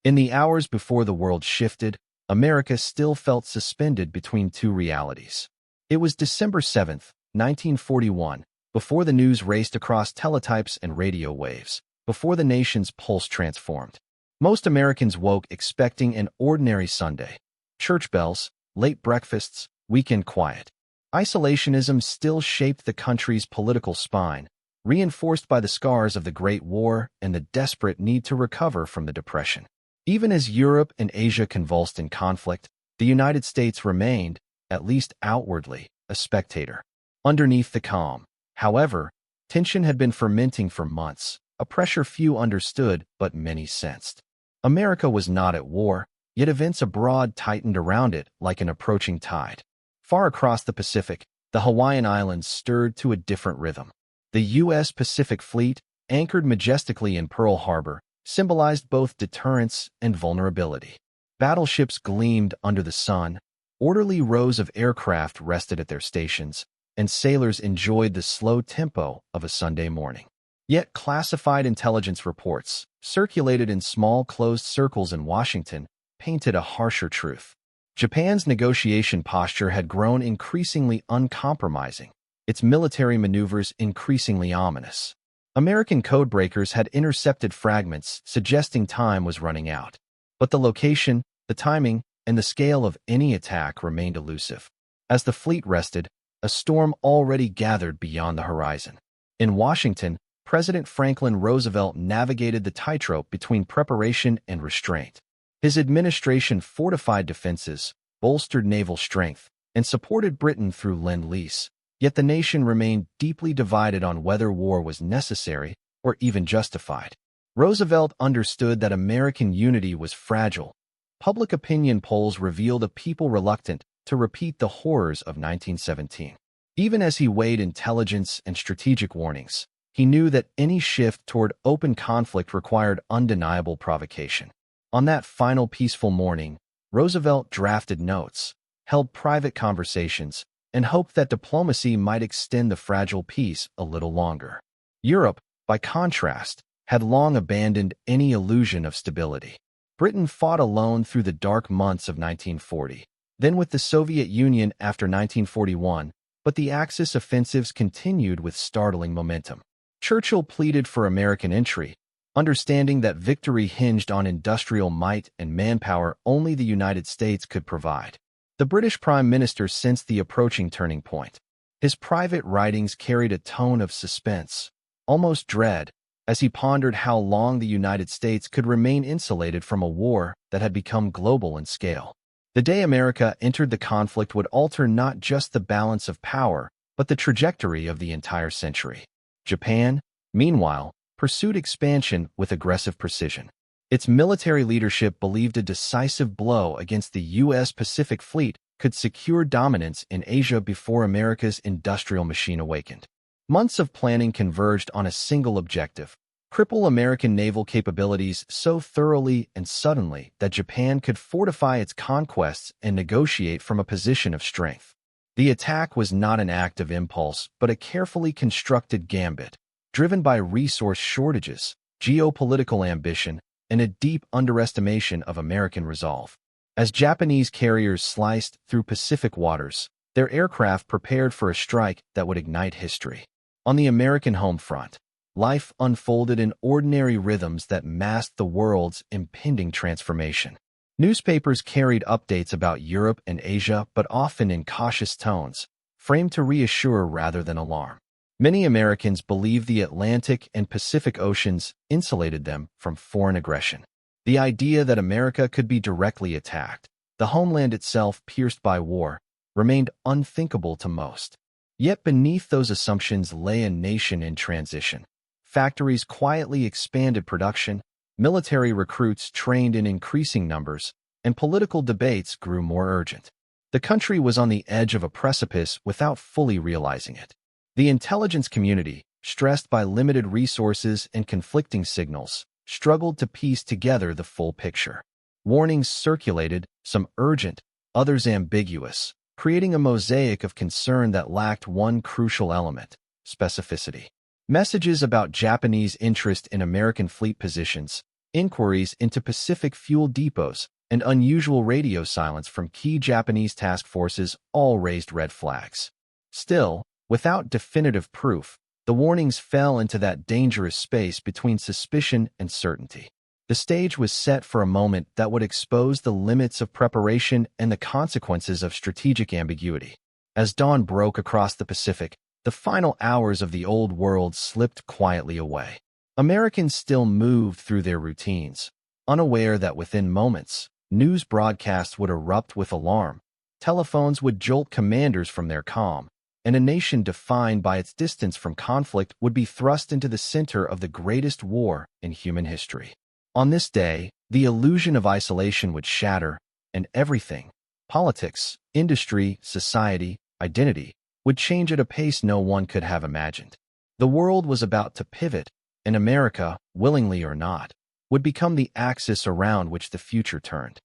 In the hours before the world shifted, America still felt suspended between two realities. It was December 7th, 1941, before the news raced across teletypes and radio waves, before the nation's pulse transformed. Most Americans woke expecting an ordinary Sunday. Church bells, late breakfasts, weekend quiet. Isolationism still shaped the country's political spine, reinforced by the scars of the Great War and the desperate need to recover from the Depression. Even as Europe and Asia convulsed in conflict, the United States remained, at least outwardly, a spectator. Underneath the calm, however, tension had been fermenting for months, a pressure few understood but many sensed. America was not at war, yet events abroad tightened around it like an approaching tide. Far across the Pacific, the Hawaiian Islands stirred to a different rhythm. The U.S. Pacific Fleet, anchored majestically in Pearl Harbor, symbolized both deterrence and vulnerability. Battleships gleamed under the sun, orderly rows of aircraft rested at their stations, and sailors enjoyed the slow tempo of a Sunday morning. Yet classified intelligence reports, circulated in small closed circles in Washington, painted a harsher truth. Japan's negotiation posture had grown increasingly uncompromising, its military maneuvers increasingly ominous. American codebreakers had intercepted fragments suggesting time was running out. But the location, the timing, and the scale of any attack remained elusive. As the fleet rested, a storm already gathered beyond the horizon. In Washington, President Franklin Roosevelt navigated the tightrope between preparation and restraint. His administration fortified defenses, bolstered naval strength, and supported Britain through Lend-Lease. Yet the nation remained deeply divided on whether war was necessary or even justified. Roosevelt understood that American unity was fragile. Public opinion polls revealed a people reluctant to repeat the horrors of 1917. Even as he weighed intelligence and strategic warnings, he knew that any shift toward open conflict required undeniable provocation. On that final peaceful morning, Roosevelt drafted notes, held private conversations, and hoped that diplomacy might extend the fragile peace a little longer. Europe, by contrast, had long abandoned any illusion of stability. Britain fought alone through the dark months of 1940, then with the Soviet Union after 1941, but the Axis offensives continued with startling momentum. Churchill pleaded for American entry, understanding that victory hinged on industrial might and manpower only the United States could provide. The British Prime Minister sensed the approaching turning point. His private writings carried a tone of suspense, almost dread, as he pondered how long the United States could remain insulated from a war that had become global in scale. The day America entered the conflict would alter not just the balance of power, but the trajectory of the entire century. Japan, meanwhile, pursued expansion with aggressive precision. Its military leadership believed a decisive blow against the U.S. Pacific Fleet could secure dominance in Asia before America's industrial machine awakened. Months of planning converged on a single objective: cripple American naval capabilities so thoroughly and suddenly that Japan could fortify its conquests and negotiate from a position of strength. The attack was not an act of impulse, but a carefully constructed gambit, driven by resource shortages, geopolitical ambition, and a deep underestimation of American resolve. As Japanese carriers sliced through Pacific waters, their aircraft prepared for a strike that would ignite history. On the American home front, life unfolded in ordinary rhythms that masked the world's impending transformation. Newspapers carried updates about Europe and Asia, but often in cautious tones, framed to reassure rather than alarm. Many Americans believed the Atlantic and Pacific Oceans insulated them from foreign aggression. The idea that America could be directly attacked, the homeland itself pierced by war, remained unthinkable to most. Yet beneath those assumptions lay a nation in transition. Factories quietly expanded production, military recruits trained in increasing numbers, and political debates grew more urgent. The country was on the edge of a precipice without fully realizing it. The intelligence community, stressed by limited resources and conflicting signals, struggled to piece together the full picture. Warnings circulated, some urgent, others ambiguous, creating a mosaic of concern that lacked one crucial element: specificity. Messages about Japanese interest in American fleet positions, Inquiries into Pacific fuel depots and unusual radio silence from key Japanese task forces all raised red flags. Still, without definitive proof, the warnings fell into that dangerous space between suspicion and certainty. The stage was set for a moment that would expose the limits of preparation and the consequences of strategic ambiguity. As dawn broke across the Pacific, the final hours of the old world slipped quietly away. Americans still moved through their routines, unaware that within moments, news broadcasts would erupt with alarm, telephones would jolt commanders from their calm, and a nation defined by its distance from conflict would be thrust into the center of the greatest war in human history. On this day, the illusion of isolation would shatter, and everything, politics, industry, society, identity, would change at a pace no one could have imagined. The world was about to pivot, and America, willingly or not, would become the axis around which the future turned.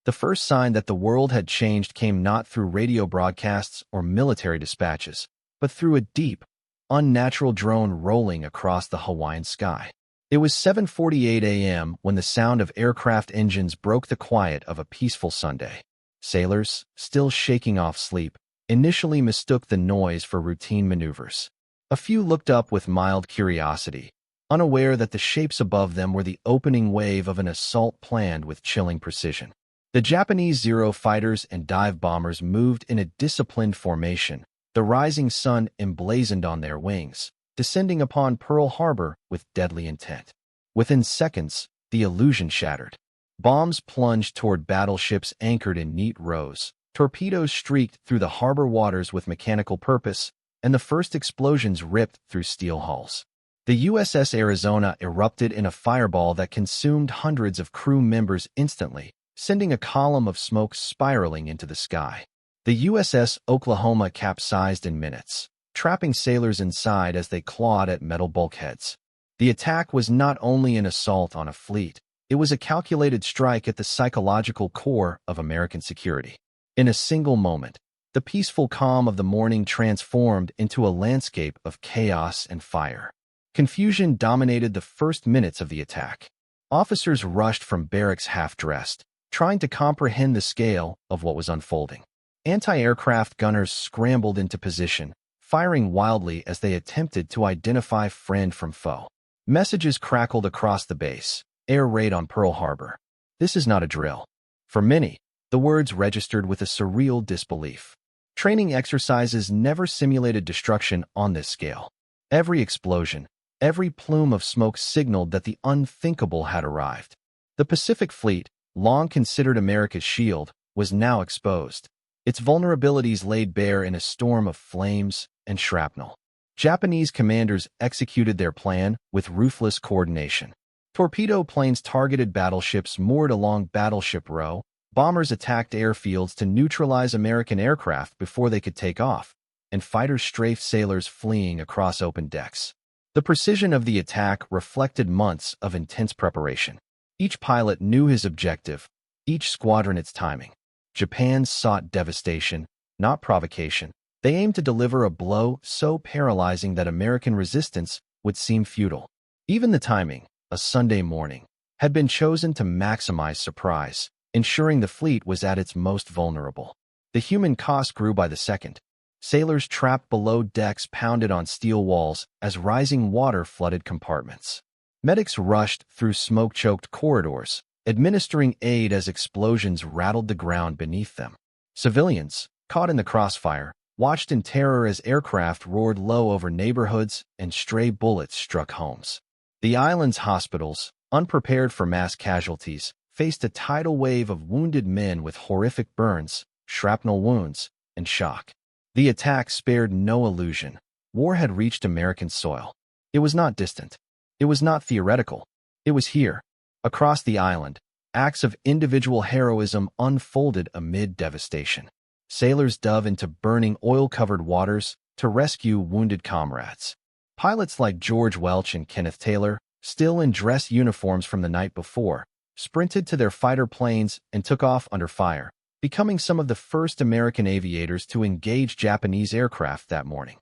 The first sign that the world had changed came not through radio broadcasts or military dispatches, but through a deep, unnatural drone rolling across the Hawaiian sky. It was 7:48 a.m. when the sound of aircraft engines broke the quiet of a peaceful Sunday. Sailors, still shaking off sleep, initially mistook the noise for routine maneuvers. A few looked up with mild curiosity, unaware that the shapes above them were the opening wave of an assault planned with chilling precision. The Japanese Zero fighters and dive bombers moved in a disciplined formation, the rising sun emblazoned on their wings, descending upon Pearl Harbor with deadly intent. Within seconds, the illusion shattered. Bombs plunged toward battleships anchored in neat rows, torpedoes streaked through the harbor waters with mechanical purpose, and the first explosions ripped through steel hulls. The USS Arizona erupted in a fireball that consumed hundreds of crew members instantly, sending a column of smoke spiraling into the sky. The USS Oklahoma capsized in minutes, trapping sailors inside as they clawed at metal bulkheads. The attack was not only an assault on a fleet, it was a calculated strike at the psychological core of American security. In a single moment, the peaceful calm of the morning transformed into a landscape of chaos and fire. Confusion dominated the first minutes of the attack. Officers rushed from barracks half-dressed, trying to comprehend the scale of what was unfolding. Anti-aircraft gunners scrambled into position, firing wildly as they attempted to identify friend from foe. Messages crackled across the base. Air raid on Pearl Harbor. This is not a drill. For many, the words registered with a surreal disbelief. Training exercises never simulated destruction on this scale. Every explosion, every plume of smoke signaled that the unthinkable had arrived. The Pacific Fleet, long considered America's shield, was now exposed. Its vulnerabilities laid bare in a storm of flames and shrapnel. Japanese commanders executed their plan with ruthless coordination. Torpedo planes targeted battleships moored along Battleship Row. Bombers attacked airfields to neutralize American aircraft before they could take off, and fighters strafed sailors fleeing across open decks. The precision of the attack reflected months of intense preparation. Each pilot knew his objective, each squadron its timing. Japan sought devastation, not provocation. They aimed to deliver a blow so paralyzing that American resistance would seem futile. Even the timing, a Sunday morning, had been chosen to maximize surprise, ensuring the fleet was at its most vulnerable. The human cost grew by the second. Sailors trapped below decks pounded on steel walls as rising water flooded compartments. Medics rushed through smoke-choked corridors, administering aid as explosions rattled the ground beneath them. Civilians, caught in the crossfire, watched in terror as aircraft roared low over neighborhoods and stray bullets struck homes. The island's hospitals, unprepared for mass casualties, faced a tidal wave of wounded men with horrific burns, shrapnel wounds, and shock. The attack spared no illusion. War had reached American soil. It was not distant. It was not theoretical. It was here. Across the island, acts of individual heroism unfolded amid devastation. Sailors dove into burning oil-covered waters to rescue wounded comrades. Pilots like George Welch and Kenneth Taylor, still in dress uniforms from the night before, sprinted to their fighter planes and took off under fire, becoming some of the first American aviators to engage Japanese aircraft that morning.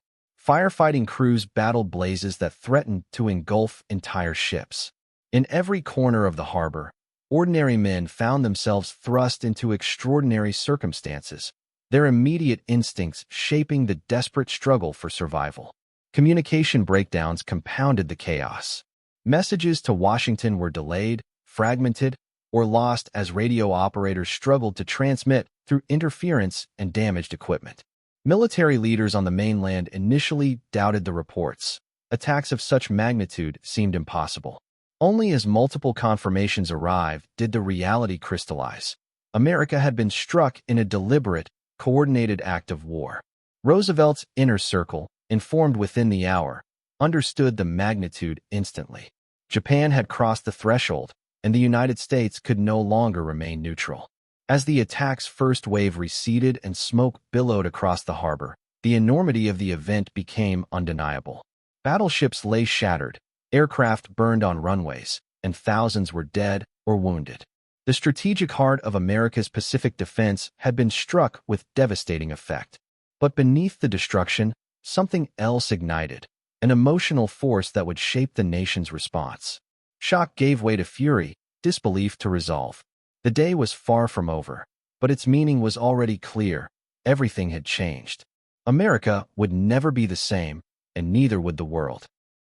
Firefighting crews battled blazes that threatened to engulf entire ships. In every corner of the harbor, ordinary men found themselves thrust into extraordinary circumstances, their immediate instincts shaping the desperate struggle for survival. Communication breakdowns compounded the chaos. Messages to Washington were delayed, fragmented, or lost as radio operators struggled to transmit through interference and damaged equipment. Military leaders on the mainland initially doubted the reports. Attacks of such magnitude seemed impossible. Only as multiple confirmations arrived did the reality crystallize. America had been struck in a deliberate, coordinated act of war. Roosevelt's inner circle, informed within the hour, understood the magnitude instantly. Japan had crossed the threshold, and the United States could no longer remain neutral. As the attack's first wave receded and smoke billowed across the harbor, the enormity of the event became undeniable. Battleships lay shattered, aircraft burned on runways, and thousands were dead or wounded. The strategic heart of America's Pacific defense had been struck with devastating effect. But beneath the destruction, something else ignited, an emotional force that would shape the nation's response. Shock gave way to fury, disbelief to resolve. The day was far from over, but its meaning was already clear. Everything had changed. America would never be the same, and neither would the world.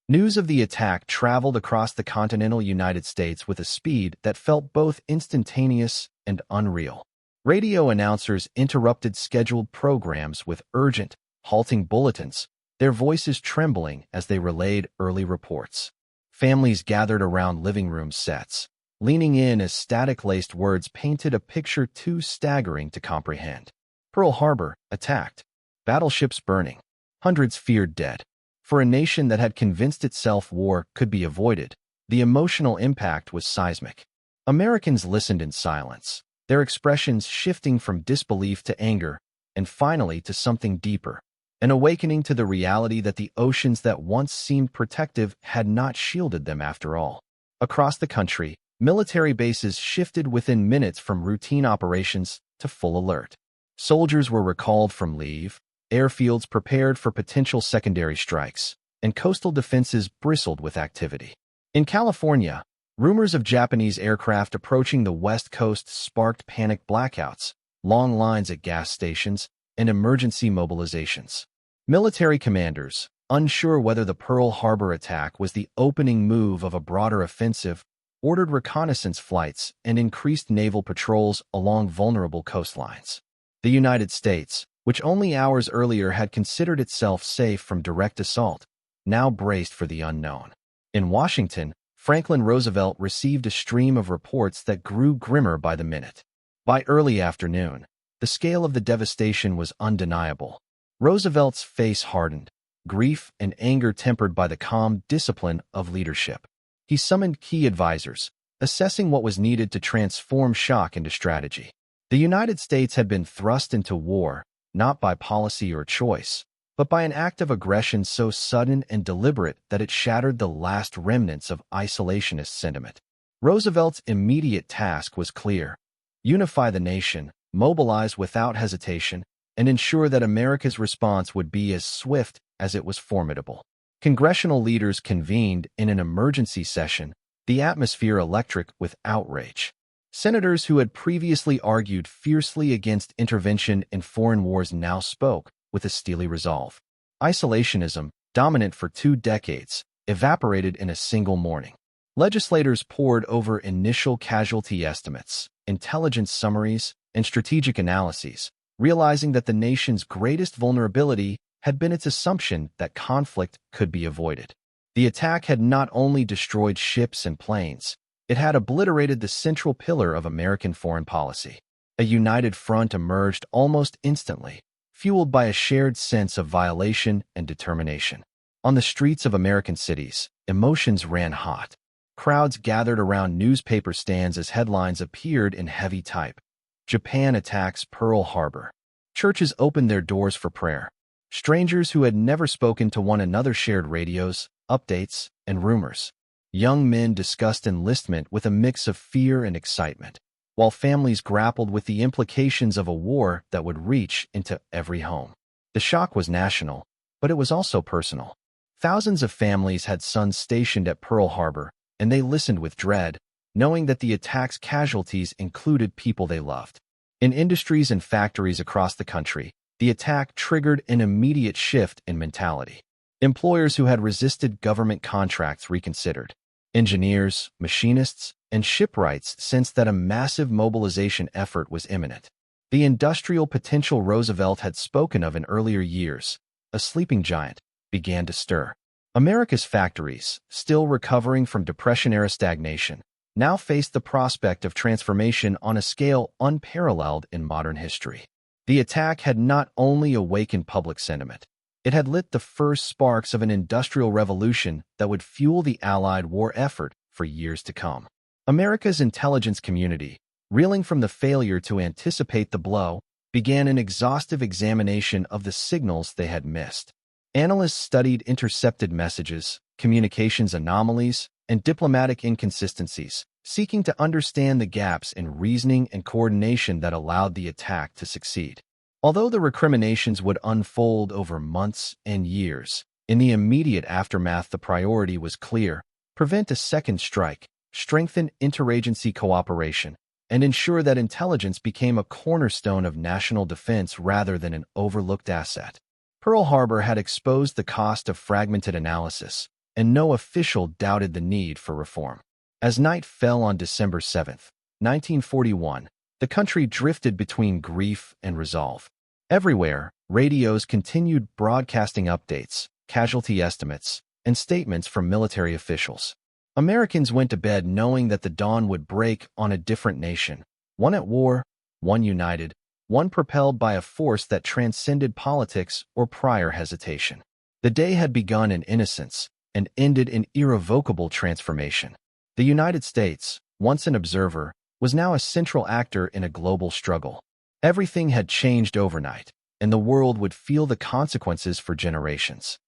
News of the attack traveled across the continental United States with a speed that felt both instantaneous and unreal. Radio announcers interrupted scheduled programs with urgent, halting bulletins, their voices trembling as they relayed early reports. Families gathered around living room sets, leaning in as static-laced words painted a picture too staggering to comprehend. Pearl Harbor attacked, battleships burning, hundreds feared dead. For a nation that had convinced itself war could be avoided, the emotional impact was seismic. Americans listened in silence, their expressions shifting from disbelief to anger, and finally to something deeper, an awakening to the reality that the oceans that once seemed protective had not shielded them after all. Across the country, military bases shifted within minutes from routine operations to full alert. Soldiers were recalled from leave, airfields prepared for potential secondary strikes, and coastal defenses bristled with activity. In California, rumors of Japanese aircraft approaching the West Coast sparked panic blackouts, long lines at gas stations, and emergency mobilizations. Military commanders, unsure whether the Pearl Harbor attack was the opening move of a broader offensive, ordered reconnaissance flights and increased naval patrols along vulnerable coastlines. The United States, which only hours earlier had considered itself safe from direct assault, now braced for the unknown. In Washington, Franklin Roosevelt received a stream of reports that grew grimmer by the minute. By early afternoon, the scale of the devastation was undeniable. Roosevelt's face hardened, grief and anger tempered by the calm discipline of leadership. He summoned key advisors, assessing what was needed to transform shock into strategy. The United States had been thrust into war, not by policy or choice, but by an act of aggression so sudden and deliberate that it shattered the last remnants of isolationist sentiment. Roosevelt's immediate task was clear: unify the nation, mobilize without hesitation, and ensure that America's response would be as swift as it was formidable. Congressional leaders convened in an emergency session, the atmosphere electric with outrage. Senators who had previously argued fiercely against intervention in foreign wars now spoke with a steely resolve. Isolationism, dominant for 2 decades, evaporated in a single morning. Legislators pored over initial casualty estimates, intelligence summaries, and strategic analyses, realizing that the nation's greatest vulnerability had been its assumption that conflict could be avoided. The attack had not only destroyed ships and planes, it had obliterated the central pillar of American foreign policy. A united front emerged almost instantly, fueled by a shared sense of violation and determination. On the streets of American cities, emotions ran hot. Crowds gathered around newspaper stands as headlines appeared in heavy type. Japan attacks Pearl Harbor. Churches opened their doors for prayer. Strangers who had never spoken to one another shared radios, updates, and rumors. Young men discussed enlistment with a mix of fear and excitement, while families grappled with the implications of a war that would reach into every home. The shock was national, but it was also personal. Thousands of families had sons stationed at Pearl Harbor, and they listened with dread, knowing that the attack's casualties included people they loved. In industries and factories across the country, the attack triggered an immediate shift in mentality. Employers who had resisted government contracts reconsidered. Engineers, machinists, and shipwrights sensed that a massive mobilization effort was imminent. The industrial potential Roosevelt had spoken of in earlier years, a sleeping giant, began to stir. America's factories, still recovering from Depression-era stagnation, now faced the prospect of transformation on a scale unparalleled in modern history. The attack had not only awakened public sentiment, it had lit the first sparks of an industrial revolution that would fuel the Allied war effort for years to come. America's intelligence community, reeling from the failure to anticipate the blow, began an exhaustive examination of the signals they had missed. Analysts studied intercepted messages, communications anomalies, and diplomatic inconsistencies, seeking to understand the gaps in reasoning and coordination that allowed the attack to succeed. Although the recriminations would unfold over months and years, in the immediate aftermath the priority was clear: prevent a second strike, strengthen interagency cooperation, and ensure that intelligence became a cornerstone of national defense rather than an overlooked asset. Pearl Harbor had exposed the cost of fragmented analysis, and no official doubted the need for reform. As night fell on December 7, 1941, the country drifted between grief and resolve. Everywhere, radios continued broadcasting updates, casualty estimates, and statements from military officials. Americans went to bed knowing that the dawn would break on a different nation, one at war, one united, one propelled by a force that transcended politics or prior hesitation. The day had begun in innocence and ended in irrevocable transformation. The United States, once an observer, was now a central actor in a global struggle. Everything had changed overnight, and the world would feel the consequences for generations.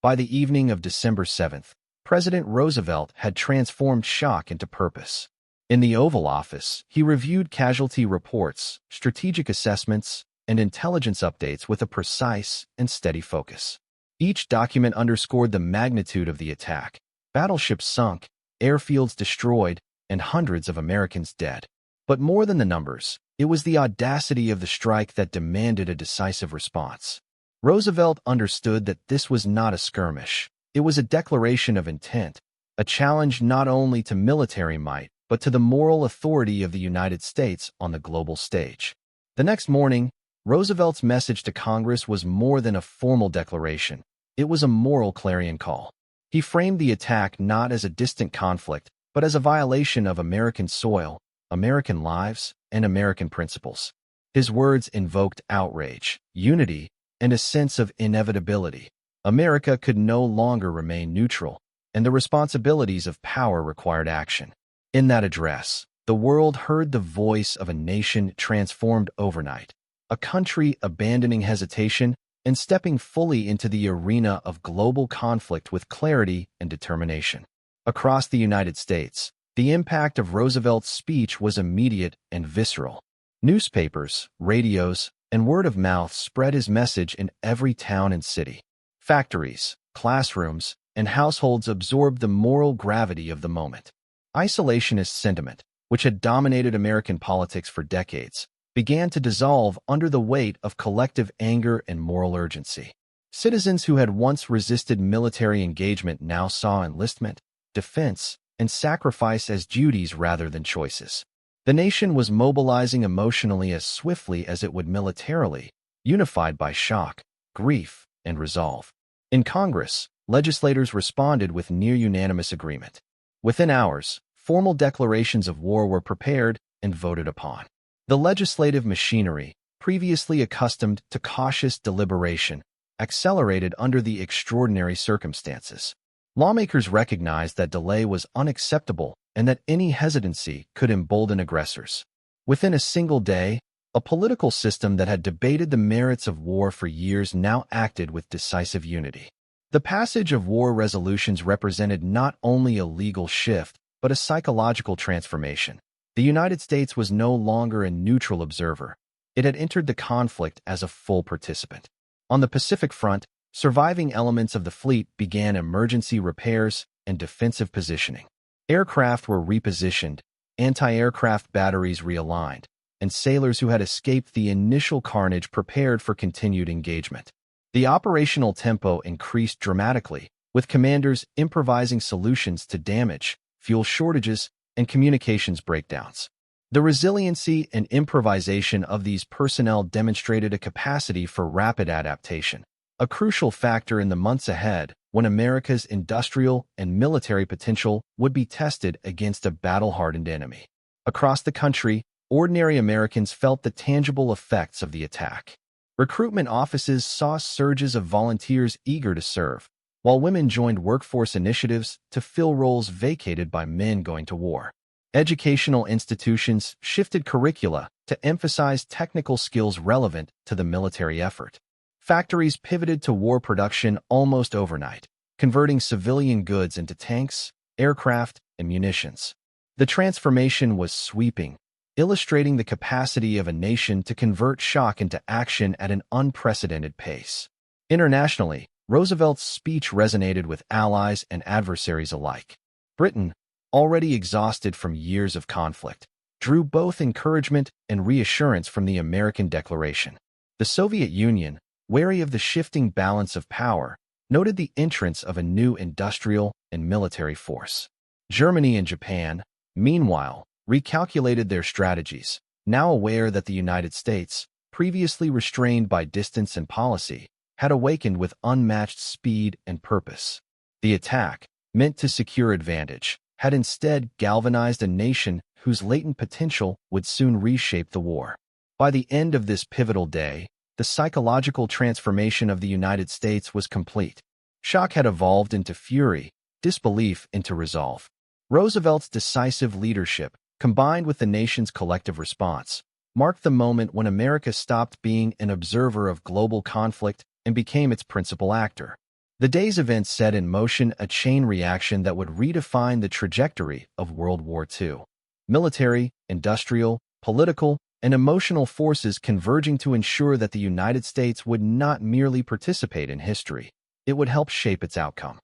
By the evening of December 7th, President Roosevelt had transformed shock into purpose. In the Oval Office, he reviewed casualty reports, strategic assessments, and intelligence updates with a precise and steady focus. Each document underscored the magnitude of the attack: battleships sunk, airfields destroyed, and hundreds of Americans dead. But more than the numbers, it was the audacity of the strike that demanded a decisive response. Roosevelt understood that this was not a skirmish. It was a declaration of intent, a challenge not only to military might, but to the moral authority of the United States on the global stage. The next morning, Roosevelt's message to Congress was more than a formal declaration. It was a moral clarion call. He framed the attack not as a distant conflict, but as a violation of American soil, American lives, and American principles. His words invoked outrage, unity, and a sense of inevitability. America could no longer remain neutral, and the responsibilities of power required action. In that address, the world heard the voice of a nation transformed overnight, a country abandoning hesitation and stepping fully into the arena of global conflict with clarity and determination. Across the United States, the impact of Roosevelt's speech was immediate and visceral. Newspapers, radios, and word of mouth spread his message in every town and city. Factories, classrooms, and households absorbed the moral gravity of the moment. Isolationist sentiment, which had dominated American politics for decades, began to dissolve under the weight of collective anger and moral urgency. Citizens who had once resisted military engagement now saw enlistment, defense, and sacrifice as duties rather than choices. The nation was mobilizing emotionally as swiftly as it would militarily, unified by shock, grief, and resolve. In Congress, legislators responded with near-unanimous agreement. Within hours, formal declarations of war were prepared and voted upon. The legislative machinery, previously accustomed to cautious deliberation, accelerated under the extraordinary circumstances. Lawmakers recognized that delay was unacceptable and that any hesitancy could embolden aggressors. Within a single day, a political system that had debated the merits of war for years now acted with decisive unity. The passage of war resolutions represented not only a legal shift, but a psychological transformation. The United States was no longer a neutral observer. It had entered the conflict as a full participant. On the Pacific Front, surviving elements of the fleet began emergency repairs and defensive positioning. Aircraft were repositioned, anti-aircraft batteries realigned, and sailors who had escaped the initial carnage prepared for continued engagement. The operational tempo increased dramatically, with commanders improvising solutions to damage, fuel shortages, and communications breakdowns. The resiliency and improvisation of these personnel demonstrated a capacity for rapid adaptation, a crucial factor in the months ahead when America's industrial and military potential would be tested against a battle-hardened enemy. Across the country, ordinary Americans felt the tangible effects of the attack. Recruitment offices saw surges of volunteers eager to serve, while women joined workforce initiatives to fill roles vacated by men going to war. Educational institutions shifted curricula to emphasize technical skills relevant to the military effort. Factories pivoted to war production almost overnight, converting civilian goods into tanks, aircraft, and munitions. The transformation was sweeping, illustrating the capacity of a nation to convert shock into action at an unprecedented pace. Internationally, Roosevelt's speech resonated with allies and adversaries alike. Britain, already exhausted from years of conflict, drew both encouragement and reassurance from the American Declaration. The Soviet Union, wary of the shifting balance of power, noted the entrance of a new industrial and military force. Germany and Japan, meanwhile, recalculated their strategies, now aware that the United States, previously restrained by distance and policy, had awakened with unmatched speed and purpose. The attack, meant to secure advantage, had instead galvanized a nation whose latent potential would soon reshape the war. By the end of this pivotal day, the psychological transformation of the United States was complete. Shock had evolved into fury, disbelief into resolve. Roosevelt's decisive leadership, combined with the nation's collective response, marked the moment when America stopped being an observer of global conflict and became its principal actor. The day's events set in motion a chain reaction that would redefine the trajectory of World War II. Military, industrial, political, and emotional forces converging to ensure that the United States would not merely participate in history, it would help shape its outcome.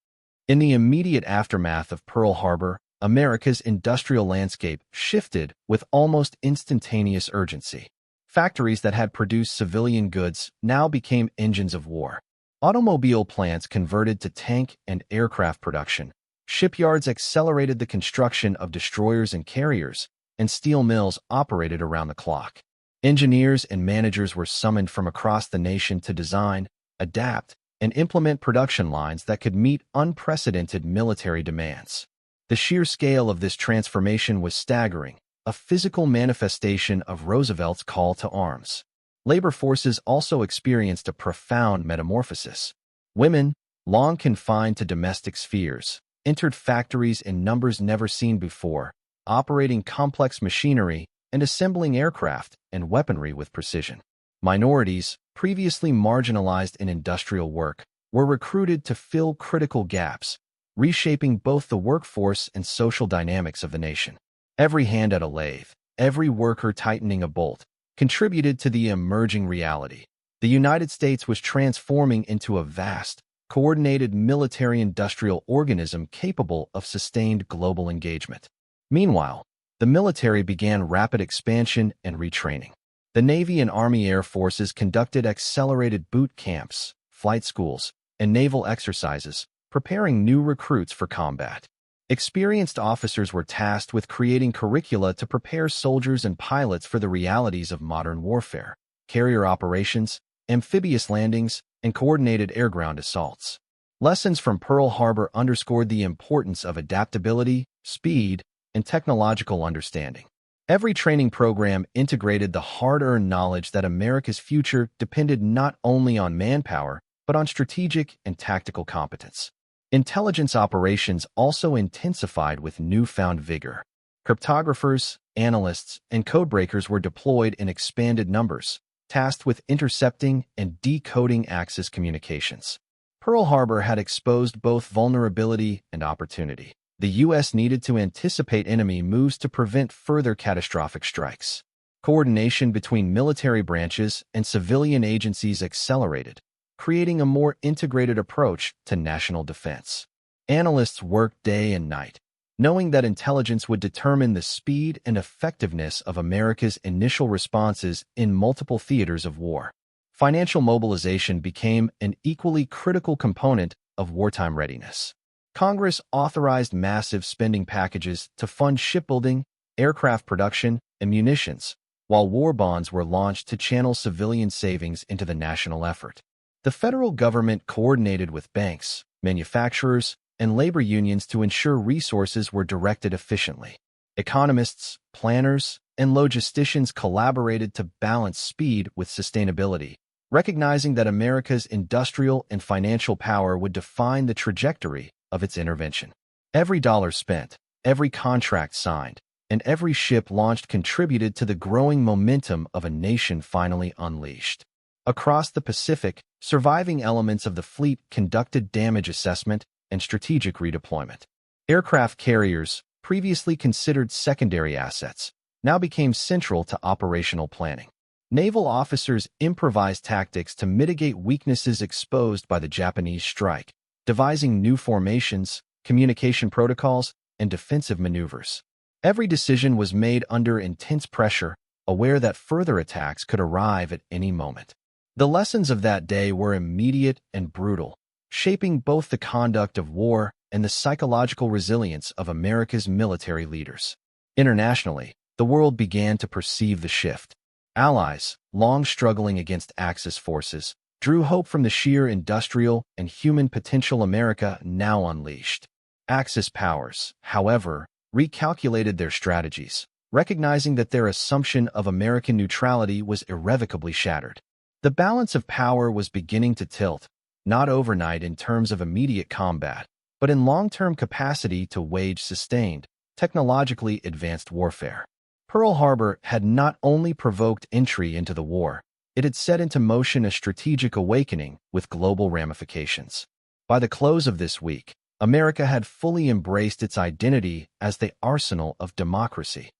In the immediate aftermath of Pearl Harbor, America's industrial landscape shifted with almost instantaneous urgency. Factories that had produced civilian goods now became engines of war. Automobile plants converted to tank and aircraft production. Shipyards accelerated the construction of destroyers and carriers, and steel mills operated around the clock. Engineers and managers were summoned from across the nation to design, adapt, and implement production lines that could meet unprecedented military demands. The sheer scale of this transformation was staggering, a physical manifestation of Roosevelt's call to arms. Labor forces also experienced a profound metamorphosis. Women, long confined to domestic spheres, entered factories in numbers never seen before, operating complex machinery and assembling aircraft and weaponry with precision. Minorities, previously marginalized in industrial work, were recruited to fill critical gaps, reshaping both the workforce and social dynamics of the nation. Every hand at a lathe, every worker tightening a bolt, contributed to the emerging reality. The United States was transforming into a vast, coordinated military-industrial organism capable of sustained global engagement. Meanwhile, the military began rapid expansion and retraining. The Navy and Army Air Forces conducted accelerated boot camps, flight schools, and naval exercises, preparing new recruits for combat. Experienced officers were tasked with creating curricula to prepare soldiers and pilots for the realities of modern warfare, carrier operations, amphibious landings, and coordinated air-ground assaults. Lessons from Pearl Harbor underscored the importance of adaptability, speed, and technological understanding. Every training program integrated the hard-earned knowledge that America's future depended not only on manpower, but on strategic and tactical competence. Intelligence operations also intensified with newfound vigor. Cryptographers, analysts, and codebreakers were deployed in expanded numbers, tasked with intercepting and decoding Axis communications. Pearl Harbor had exposed both vulnerability and opportunity. The U.S. needed to anticipate enemy moves to prevent further catastrophic strikes. Coordination between military branches and civilian agencies accelerated, creating a more integrated approach to national defense. Analysts worked day and night, knowing that intelligence would determine the speed and effectiveness of America's initial responses in multiple theaters of war. Financial mobilization became an equally critical component of wartime readiness. Congress authorized massive spending packages to fund shipbuilding, aircraft production, and munitions, while war bonds were launched to channel civilian savings into the national effort. The federal government coordinated with banks, manufacturers, and labor unions to ensure resources were directed efficiently. Economists, planners, and logisticians collaborated to balance speed with sustainability, recognizing that America's industrial and financial power would define the trajectory of its intervention. Every dollar spent, every contract signed, and every ship launched contributed to the growing momentum of a nation finally unleashed. Across the Pacific, surviving elements of the fleet conducted damage assessment and strategic redeployment. Aircraft carriers, previously considered secondary assets, now became central to operational planning. Naval officers improvised tactics to mitigate weaknesses exposed by the Japanese strike, devising new formations, communication protocols, and defensive maneuvers. Every decision was made under intense pressure, aware that further attacks could arrive at any moment. The lessons of that day were immediate and brutal, shaping both the conduct of war and the psychological resilience of America's military leaders. Internationally, the world began to perceive the shift. Allies, long struggling against Axis forces, drew hope from the sheer industrial and human potential America now unleashed. Axis powers, however, recalculated their strategies, recognizing that their assumption of American neutrality was irrevocably shattered. The balance of power was beginning to tilt, not overnight in terms of immediate combat, but in long-term capacity to wage sustained, technologically advanced warfare. Pearl Harbor had not only provoked entry into the war, it had set into motion a strategic awakening with global ramifications. By the close of this week, America had fully embraced its identity as the arsenal of democracy.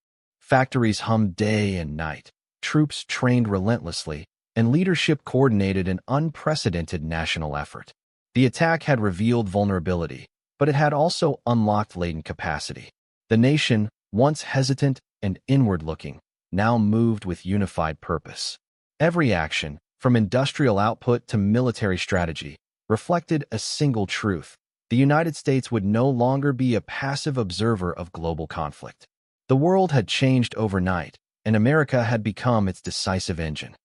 Factories hummed day and night, troops trained relentlessly, and leadership coordinated an unprecedented national effort. The attack had revealed vulnerability, but it had also unlocked latent capacity. The nation, once hesitant and inward-looking, now moved with unified purpose. Every action, from industrial output to military strategy, reflected a single truth. The United States would no longer be a passive observer of global conflict. The world had changed overnight, and America had become its decisive engine.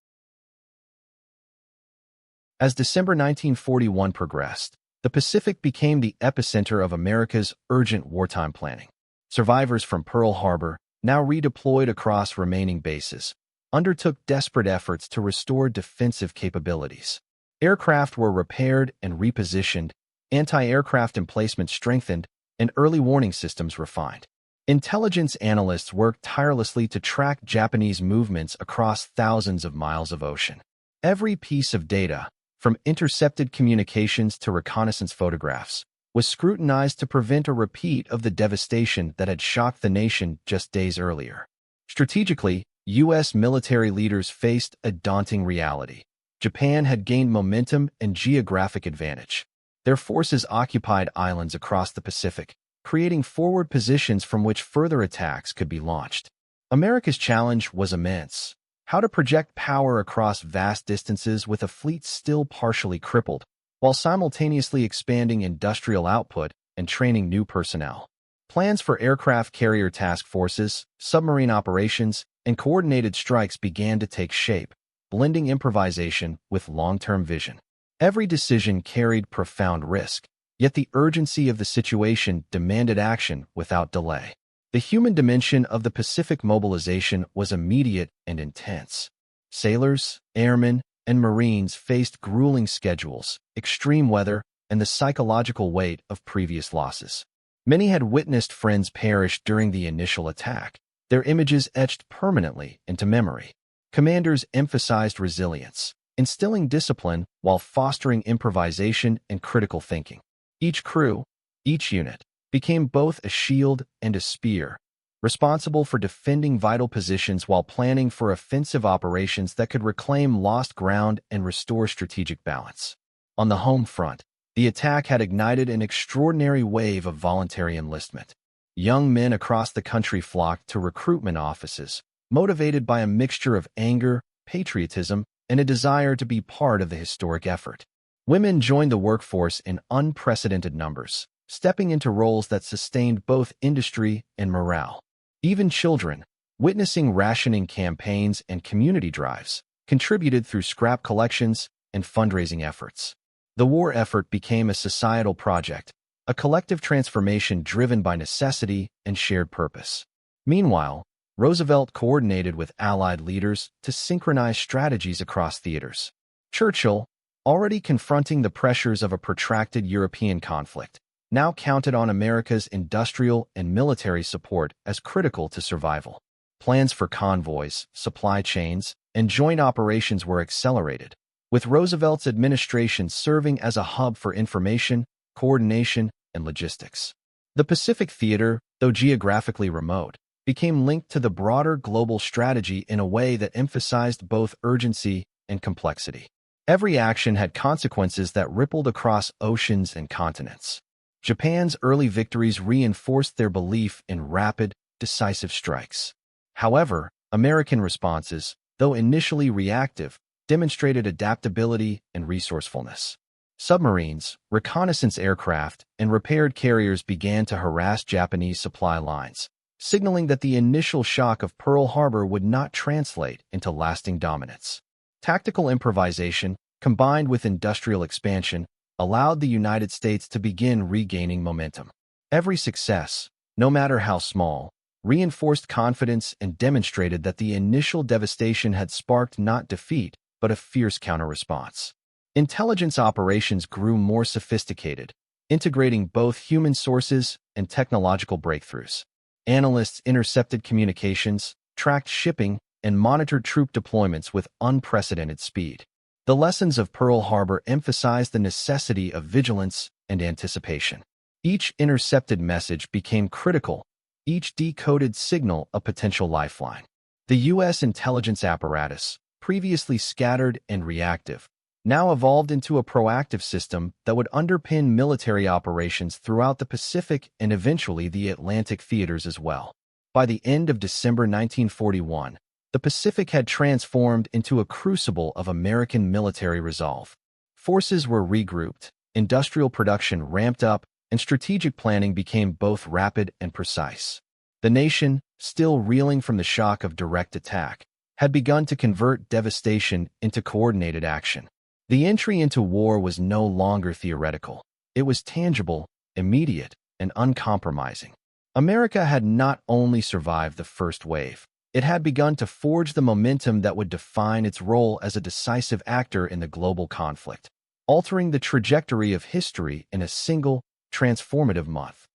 As December 1941 progressed, the Pacific became the epicenter of America's urgent wartime planning. Survivors from Pearl Harbor, now redeployed across remaining bases, undertook desperate efforts to restore defensive capabilities. Aircraft were repaired and repositioned, anti-aircraft emplacements strengthened, and early warning systems refined. Intelligence analysts worked tirelessly to track Japanese movements across thousands of miles of ocean. Every piece of data, from intercepted communications to reconnaissance photographs, was scrutinized to prevent a repeat of the devastation that had shocked the nation just days earlier. Strategically, U.S. military leaders faced a daunting reality. Japan had gained momentum and geographic advantage. Their forces occupied islands across the Pacific, creating forward positions from which further attacks could be launched. America's challenge was immense. How to project power across vast distances with a fleet still partially crippled, while simultaneously expanding industrial output and training new personnel. Plans for aircraft carrier task forces, submarine operations, and coordinated strikes began to take shape, blending improvisation with long-term vision. Every decision carried profound risk, yet the urgency of the situation demanded action without delay. The human dimension of the Pacific mobilization was immediate and intense. Sailors, airmen, and Marines faced grueling schedules, extreme weather, and the psychological weight of previous losses. Many had witnessed friends perish during the initial attack, their images etched permanently into memory. Commanders emphasized resilience, instilling discipline while fostering improvisation and critical thinking. Each crew, each unit, became both a shield and a spear, responsible for defending vital positions while planning for offensive operations that could reclaim lost ground and restore strategic balance. On the home front, the attack had ignited an extraordinary wave of voluntary enlistment. Young men across the country flocked to recruitment offices, motivated by a mixture of anger, patriotism, and a desire to be part of the historic effort. Women joined the workforce in unprecedented numbers, stepping into roles that sustained both industry and morale. Even children, witnessing rationing campaigns and community drives, contributed through scrap collections and fundraising efforts. The war effort became a societal project, a collective transformation driven by necessity and shared purpose. Meanwhile, Roosevelt coordinated with Allied leaders to synchronize strategies across theaters. Churchill, already confronting the pressures of a protracted European conflict, now counted on America's industrial and military support as critical to survival. Plans for convoys, supply chains, and joint operations were accelerated, with Roosevelt's administration serving as a hub for information, coordination, and logistics. The Pacific Theater, though geographically remote, became linked to the broader global strategy in a way that emphasized both urgency and complexity. Every action had consequences that rippled across oceans and continents. Japan's early victories reinforced their belief in rapid, decisive strikes. However, American responses, though initially reactive, demonstrated adaptability and resourcefulness. Submarines, reconnaissance aircraft, and repaired carriers began to harass Japanese supply lines, signaling that the initial shock of Pearl Harbor would not translate into lasting dominance. Tactical improvisation, combined with industrial expansion, allowed the United States to begin regaining momentum. Every success, no matter how small, reinforced confidence and demonstrated that the initial devastation had sparked not defeat, but a fierce counter-response. Intelligence operations grew more sophisticated, integrating both human sources and technological breakthroughs. Analysts intercepted communications, tracked shipping, and monitored troop deployments with unprecedented speed. The lessons of Pearl Harbor emphasized the necessity of vigilance and anticipation. Each intercepted message became critical, each decoded signal a potential lifeline. The U.S. intelligence apparatus, previously scattered and reactive, now evolved into a proactive system that would underpin military operations throughout the Pacific and eventually the Atlantic theaters as well. By the end of December 1941, the Pacific had transformed into a crucible of American military resolve. Forces were regrouped, industrial production ramped up, and strategic planning became both rapid and precise. The nation, still reeling from the shock of direct attack, had begun to convert devastation into coordinated action. The entry into war was no longer theoretical. It was tangible, immediate, and uncompromising. America had not only survived the first wave, it had begun to forge the momentum that would define its role as a decisive actor in the global conflict, altering the trajectory of history in a single, transformative month.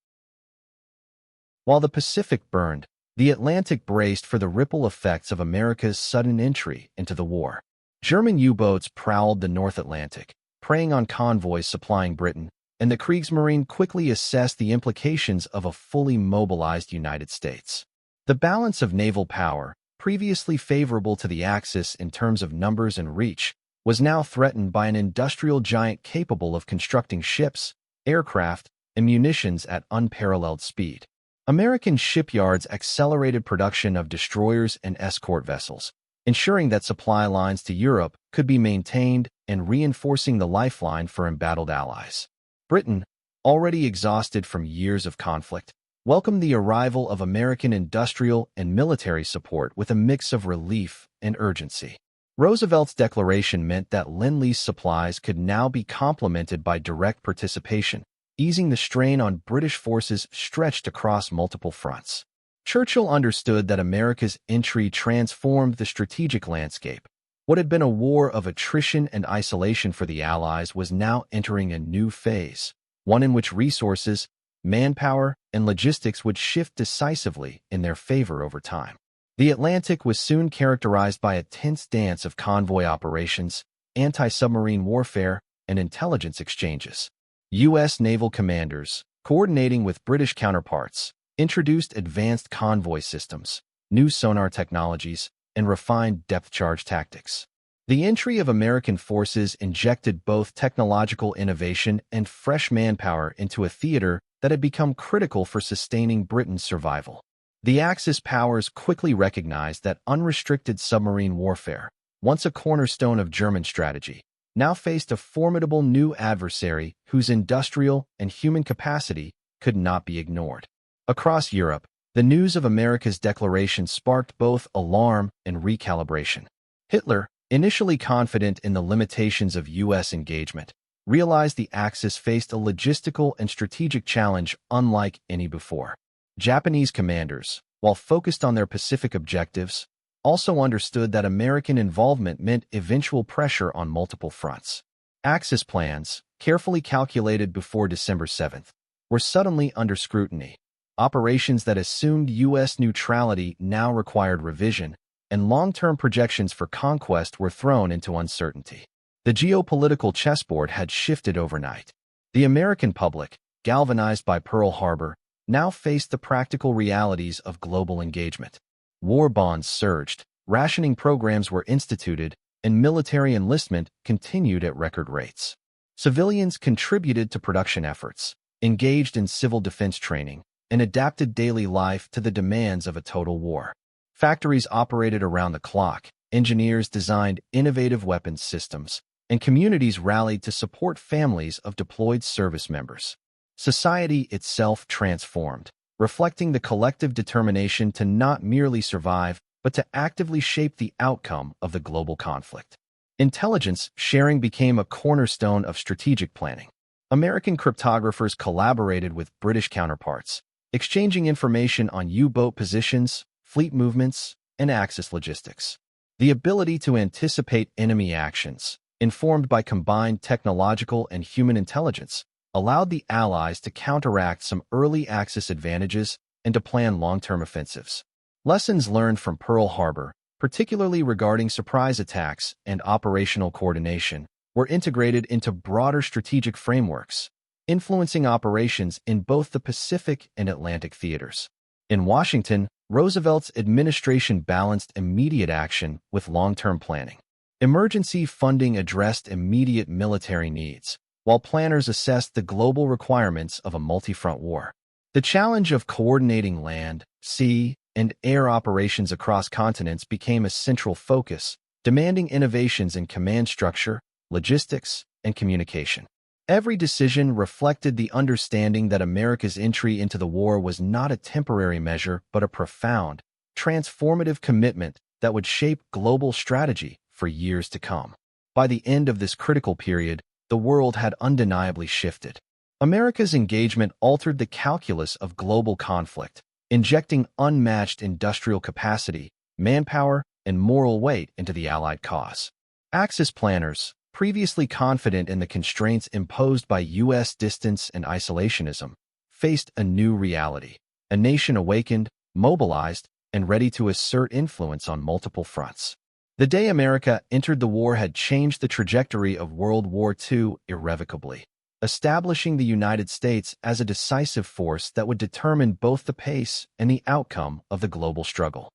While the Pacific burned, the Atlantic braced for the ripple effects of America's sudden entry into the war. German U-boats prowled the North Atlantic, preying on convoys supplying Britain, and the Kriegsmarine quickly assessed the implications of a fully mobilized United States. The balance of naval power, previously favorable to the Axis in terms of numbers and reach, was now threatened by an industrial giant capable of constructing ships, aircraft, and munitions at unparalleled speed. American shipyards accelerated production of destroyers and escort vessels, ensuring that supply lines to Europe could be maintained and reinforcing the lifeline for embattled allies. Britain, already exhausted from years of conflict, welcomed the arrival of American industrial and military support with a mix of relief and urgency. Roosevelt's declaration meant that Lend-Lease supplies could now be complemented by direct participation, easing the strain on British forces stretched across multiple fronts. Churchill understood that America's entry transformed the strategic landscape. What had been a war of attrition and isolation for the Allies was now entering a new phase, one in which resources, manpower, and logistics would shift decisively in their favor over time. The Atlantic was soon characterized by a tense dance of convoy operations, anti-submarine warfare, and intelligence exchanges. U.S. naval commanders, coordinating with British counterparts, introduced advanced convoy systems, new sonar technologies, and refined depth charge tactics. The entry of American forces injected both technological innovation and fresh manpower into a theater that had become critical for sustaining Britain's survival. The Axis powers quickly recognized that unrestricted submarine warfare, once a cornerstone of German strategy, now faced a formidable new adversary whose industrial and human capacity could not be ignored. Across Europe, the news of America's declaration sparked both alarm and recalibration. Hitler, initially confident in the limitations of U.S. engagement, realized the Axis faced a logistical and strategic challenge unlike any before. Japanese commanders, while focused on their Pacific objectives, also understood that American involvement meant eventual pressure on multiple fronts. Axis plans, carefully calculated before December 7th, were suddenly under scrutiny. Operations that assumed U.S. neutrality now required revision, and long-term projections for conquest were thrown into uncertainty. The geopolitical chessboard had shifted overnight. The American public, galvanized by Pearl Harbor, now faced the practical realities of global engagement. War bonds surged, rationing programs were instituted, and military enlistment continued at record rates. Civilians contributed to production efforts, engaged in civil defense training, and adapted daily life to the demands of a total war. Factories operated around the clock, engineers designed innovative weapons systems, and communities rallied to support families of deployed service members. Society itself transformed, reflecting the collective determination to not merely survive, but to actively shape the outcome of the global conflict. Intelligence sharing became a cornerstone of strategic planning. American cryptographers collaborated with British counterparts, exchanging information on U-boat positions, fleet movements, and Axis logistics. The ability to anticipate enemy actions, informed by combined technological and human intelligence, allowed the Allies to counteract some early Axis advantages and to plan long-term offensives. Lessons learned from Pearl Harbor, particularly regarding surprise attacks and operational coordination, were integrated into broader strategic frameworks, influencing operations in both the Pacific and Atlantic theaters. In Washington, Roosevelt's administration balanced immediate action with long-term planning. Emergency funding addressed immediate military needs, while planners assessed the global requirements of a multi-front war. The challenge of coordinating land, sea, and air operations across continents became a central focus, demanding innovations in command structure, logistics, and communication. Every decision reflected the understanding that America's entry into the war was not a temporary measure but a profound, transformative commitment that would shape global strategy for years to come. By the end of this critical period, the world had undeniably shifted. America's engagement altered the calculus of global conflict, injecting unmatched industrial capacity, manpower, and moral weight into the Allied cause. Axis planners, previously confident in the constraints imposed by U.S. distance and isolationism, faced a new reality, a nation awakened, mobilized, and ready to assert influence on multiple fronts. The day America entered the war had changed the trajectory of World War II irrevocably, establishing the United States as a decisive force that would determine both the pace and the outcome of the global struggle.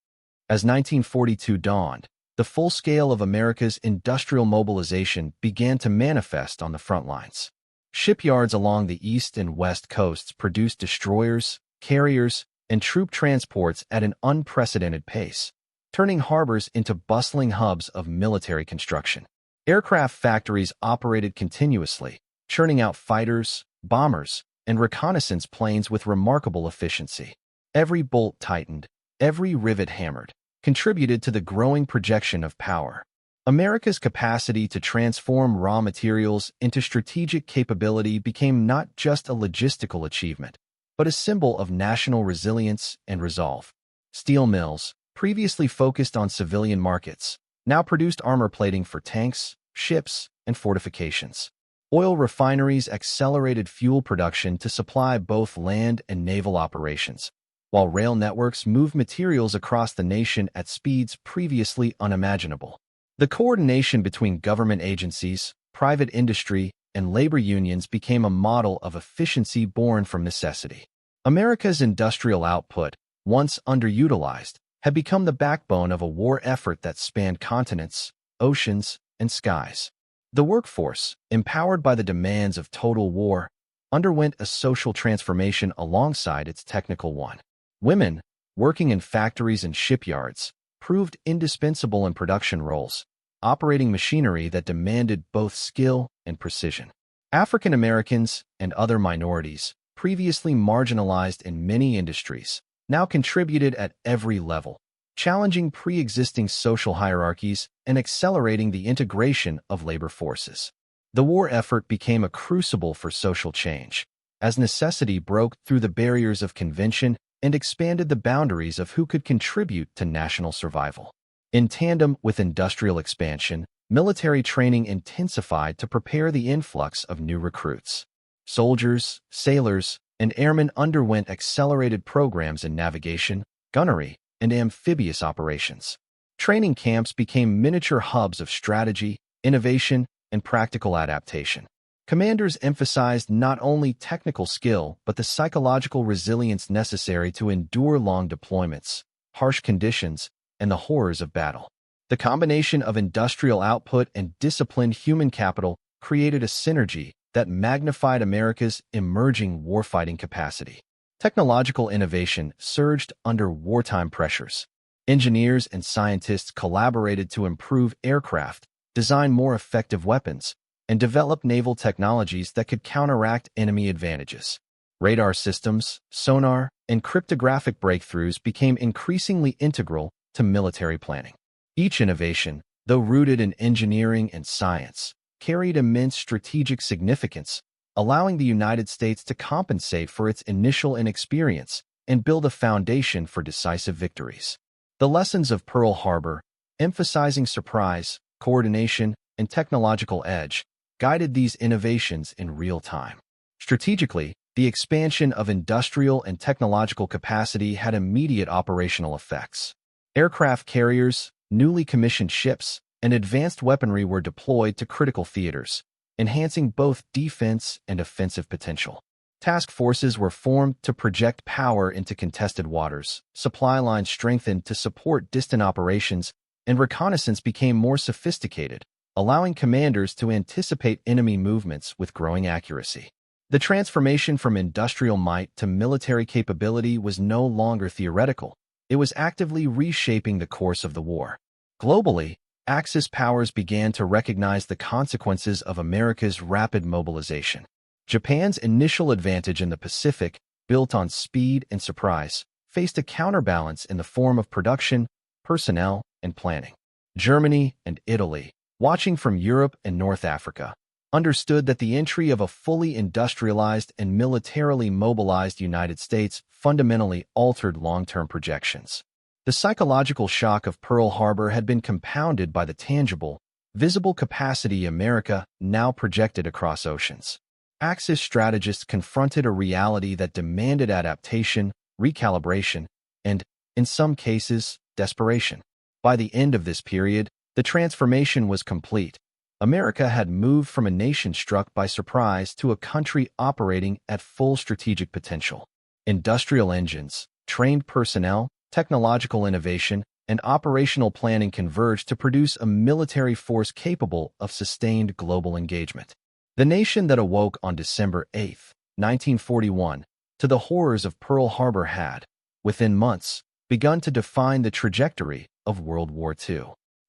As 1942 dawned, the full scale of America's industrial mobilization began to manifest on the front lines. Shipyards along the east and west coasts produced destroyers, carriers, and troop transports at an unprecedented pace, turning harbors into bustling hubs of military construction. Aircraft factories operated continuously, churning out fighters, bombers, and reconnaissance planes with remarkable efficiency. Every bolt tightened, every rivet hammered, contributed to the growing projection of power. America's capacity to transform raw materials into strategic capability became not just a logistical achievement, but a symbol of national resilience and resolve. Steel mills, previously focused on civilian markets, now produced armor plating for tanks, ships, and fortifications. Oil refineries accelerated fuel production to supply both land and naval operations, while rail networks moved materials across the nation at speeds previously unimaginable. The coordination between government agencies, private industry, and labor unions became a model of efficiency born from necessity. America's industrial output, once underutilized, had become the backbone of a war effort that spanned continents, oceans, and skies. The workforce, empowered by the demands of total war, underwent a social transformation alongside its technical one. Women, working in factories and shipyards, proved indispensable in production roles, operating machinery that demanded both skill and precision. African Americans and other minorities, previously marginalized in many industries, now contributed at every level, challenging pre-existing social hierarchies and accelerating the integration of labor forces. The war effort became a crucible for social change, as necessity broke through the barriers of convention and expanded the boundaries of who could contribute to national survival. In tandem with industrial expansion, military training intensified to prepare the influx of new recruits. Soldiers, sailors, and airmen underwent accelerated programs in navigation, gunnery, and amphibious operations. Training camps became miniature hubs of strategy, innovation, and practical adaptation. Commanders emphasized not only technical skill but the psychological resilience necessary to endure long deployments, harsh conditions, and the horrors of battle. The combination of industrial output and disciplined human capital created a synergy that magnified America's emerging warfighting capacity. Technological innovation surged under wartime pressures. Engineers and scientists collaborated to improve aircraft, design more effective weapons, and develop naval technologies that could counteract enemy advantages. Radar systems, sonar, and cryptographic breakthroughs became increasingly integral to military planning. Each innovation, though rooted in engineering and science, carried immense strategic significance, allowing the United States to compensate for its initial inexperience and build a foundation for decisive victories. The lessons of Pearl Harbor, emphasizing surprise, coordination, and technological edge, guided these innovations in real time. Strategically, the expansion of industrial and technological capacity had immediate operational effects. Aircraft carriers, newly commissioned ships, and advanced weaponry were deployed to critical theaters, enhancing both defense and offensive potential. Task forces were formed to project power into contested waters, supply lines strengthened to support distant operations, and reconnaissance became more sophisticated, allowing commanders to anticipate enemy movements with growing accuracy. The transformation from industrial might to military capability was no longer theoretical. It was actively reshaping the course of the war. Globally, Axis powers began to recognize the consequences of America's rapid mobilization. Japan's initial advantage in the Pacific, built on speed and surprise, faced a counterbalance in the form of production, personnel, and planning. Germany and Italy, watching from Europe and North Africa, understood that the entry of a fully industrialized and militarily mobilized United States fundamentally altered long-term projections. The psychological shock of Pearl Harbor had been compounded by the tangible, visible capacity America now projected across oceans. Axis strategists confronted a reality that demanded adaptation, recalibration, and, in some cases, desperation. By the end of this period, the transformation was complete. America had moved from a nation struck by surprise to a country operating at full strategic potential. Industrial engines, trained personnel, technological innovation, and operational planning converged to produce a military force capable of sustained global engagement. The nation that awoke on December 8, 1941, to the horrors of Pearl Harbor had, within months, begun to define the trajectory of World War II.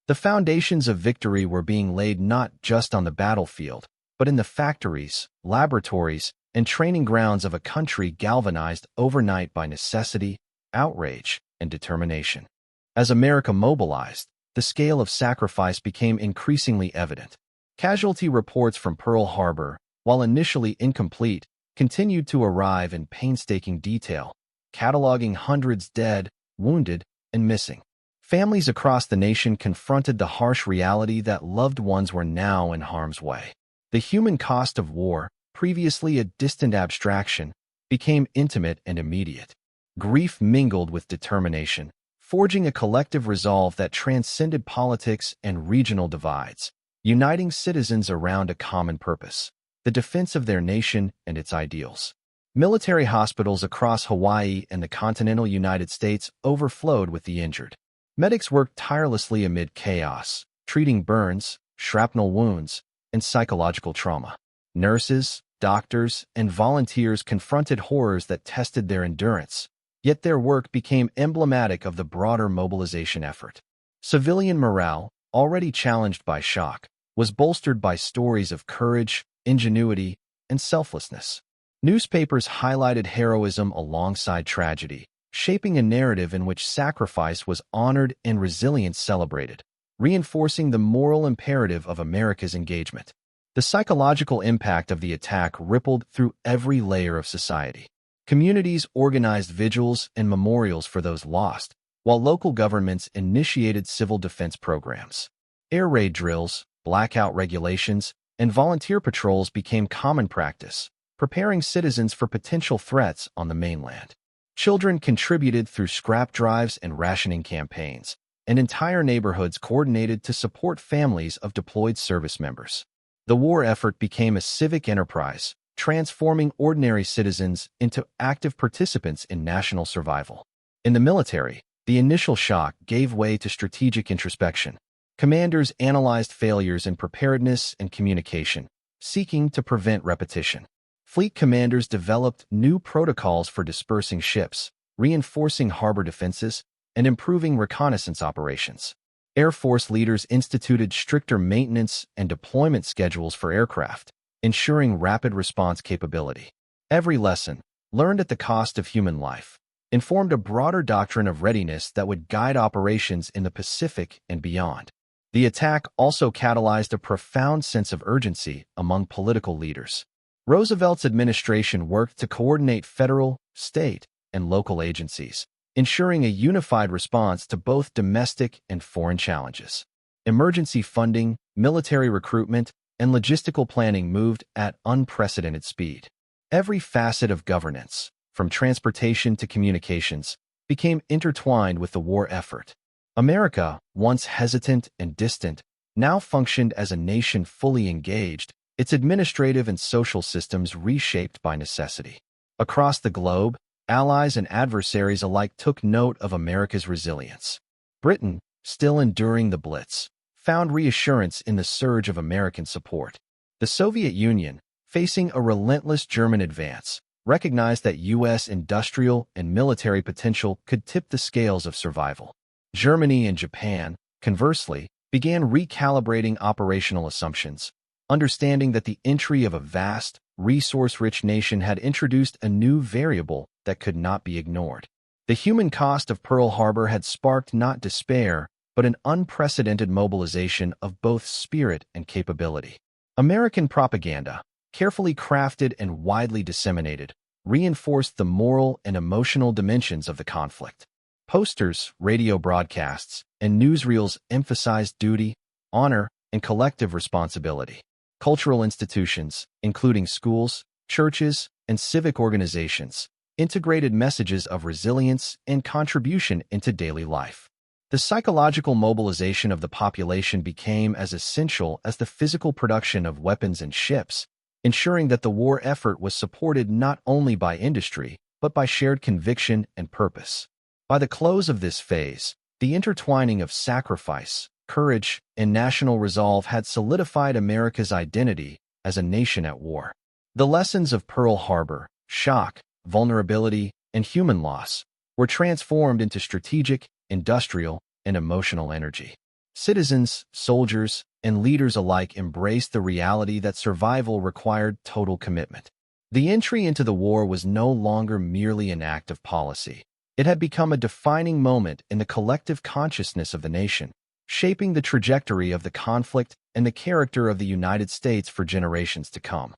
The foundations of victory were being laid not just on the battlefield, but in the factories, laboratories, and training grounds of a country galvanized overnight by necessity, outrage, and determination. As America mobilized, the scale of sacrifice became increasingly evident. Casualty reports from Pearl Harbor, while initially incomplete, continued to arrive in painstaking detail, cataloging hundreds dead, wounded, and missing. Families across the nation confronted the harsh reality that loved ones were now in harm's way. The human cost of war, previously a distant abstraction, became intimate and immediate. Grief mingled with determination, forging a collective resolve that transcended politics and regional divides, uniting citizens around a common purpose: the defense of their nation and its ideals. Military hospitals across Hawaii and the continental United States overflowed with the injured. Medics worked tirelessly amid chaos, treating burns, shrapnel wounds, and psychological trauma. Nurses, doctors, and volunteers confronted horrors that tested their endurance, yet their work became emblematic of the broader mobilization effort. Civilian morale, already challenged by shock, was bolstered by stories of courage, ingenuity, and selflessness. Newspapers highlighted heroism alongside tragedy, shaping a narrative in which sacrifice was honored and resilience celebrated, reinforcing the moral imperative of America's engagement. The psychological impact of the attack rippled through every layer of society. Communities organized vigils and memorials for those lost, while local governments initiated civil defense programs. Air raid drills, blackout regulations, and volunteer patrols became common practice, preparing citizens for potential threats on the mainland. Children contributed through scrap drives and rationing campaigns, and entire neighborhoods coordinated to support families of deployed service members. The war effort became a civic enterprise, transforming ordinary citizens into active participants in national survival. In the military, the initial shock gave way to strategic introspection. Commanders analyzed failures in preparedness and communication, seeking to prevent repetition. Fleet commanders developed new protocols for dispersing ships, reinforcing harbor defenses, and improving reconnaissance operations. Air Force leaders instituted stricter maintenance and deployment schedules for aircraft, ensuring rapid response capability. Every lesson, learned at the cost of human life, informed a broader doctrine of readiness that would guide operations in the Pacific and beyond. The attack also catalyzed a profound sense of urgency among political leaders. Roosevelt's administration worked to coordinate federal, state, and local agencies, ensuring a unified response to both domestic and foreign challenges. Emergency funding, military recruitment, and logistical planning moved at unprecedented speed. Every facet of governance, from transportation to communications, became intertwined with the war effort. America, once hesitant and distant, now functioned as a nation fully engaged, its administrative and social systems reshaped by necessity. Across the globe, allies and adversaries alike took note of America's resilience. Britain, still enduring the Blitz, found reassurance in the surge of American support. The Soviet Union, facing a relentless German advance, recognized that U.S. industrial and military potential could tip the scales of survival. Germany and Japan, conversely, began recalibrating operational assumptions, understanding that the entry of a vast, resource-rich nation had introduced a new variable that could not be ignored. The human cost of Pearl Harbor had sparked not despair, but an unprecedented mobilization of both spirit and capability. American propaganda, carefully crafted and widely disseminated, reinforced the moral and emotional dimensions of the conflict. Posters, radio broadcasts, and newsreels emphasized duty, honor, and collective responsibility. Cultural institutions, including schools, churches, and civic organizations, integrated messages of resilience and contribution into daily life. The psychological mobilization of the population became as essential as the physical production of weapons and ships, ensuring that the war effort was supported not only by industry, but by shared conviction and purpose. By the close of this phase, the intertwining of sacrifice, courage, and national resolve had solidified America's identity as a nation at war. The lessons of Pearl Harbor, shock, vulnerability, and human loss, were transformed into strategic, industrial, and emotional energy. Citizens, soldiers, and leaders alike embraced the reality that survival required total commitment. The entry into the war was no longer merely an act of policy. It had become a defining moment in the collective consciousness of the nation, shaping the trajectory of the conflict and the character of the United States for generations to come.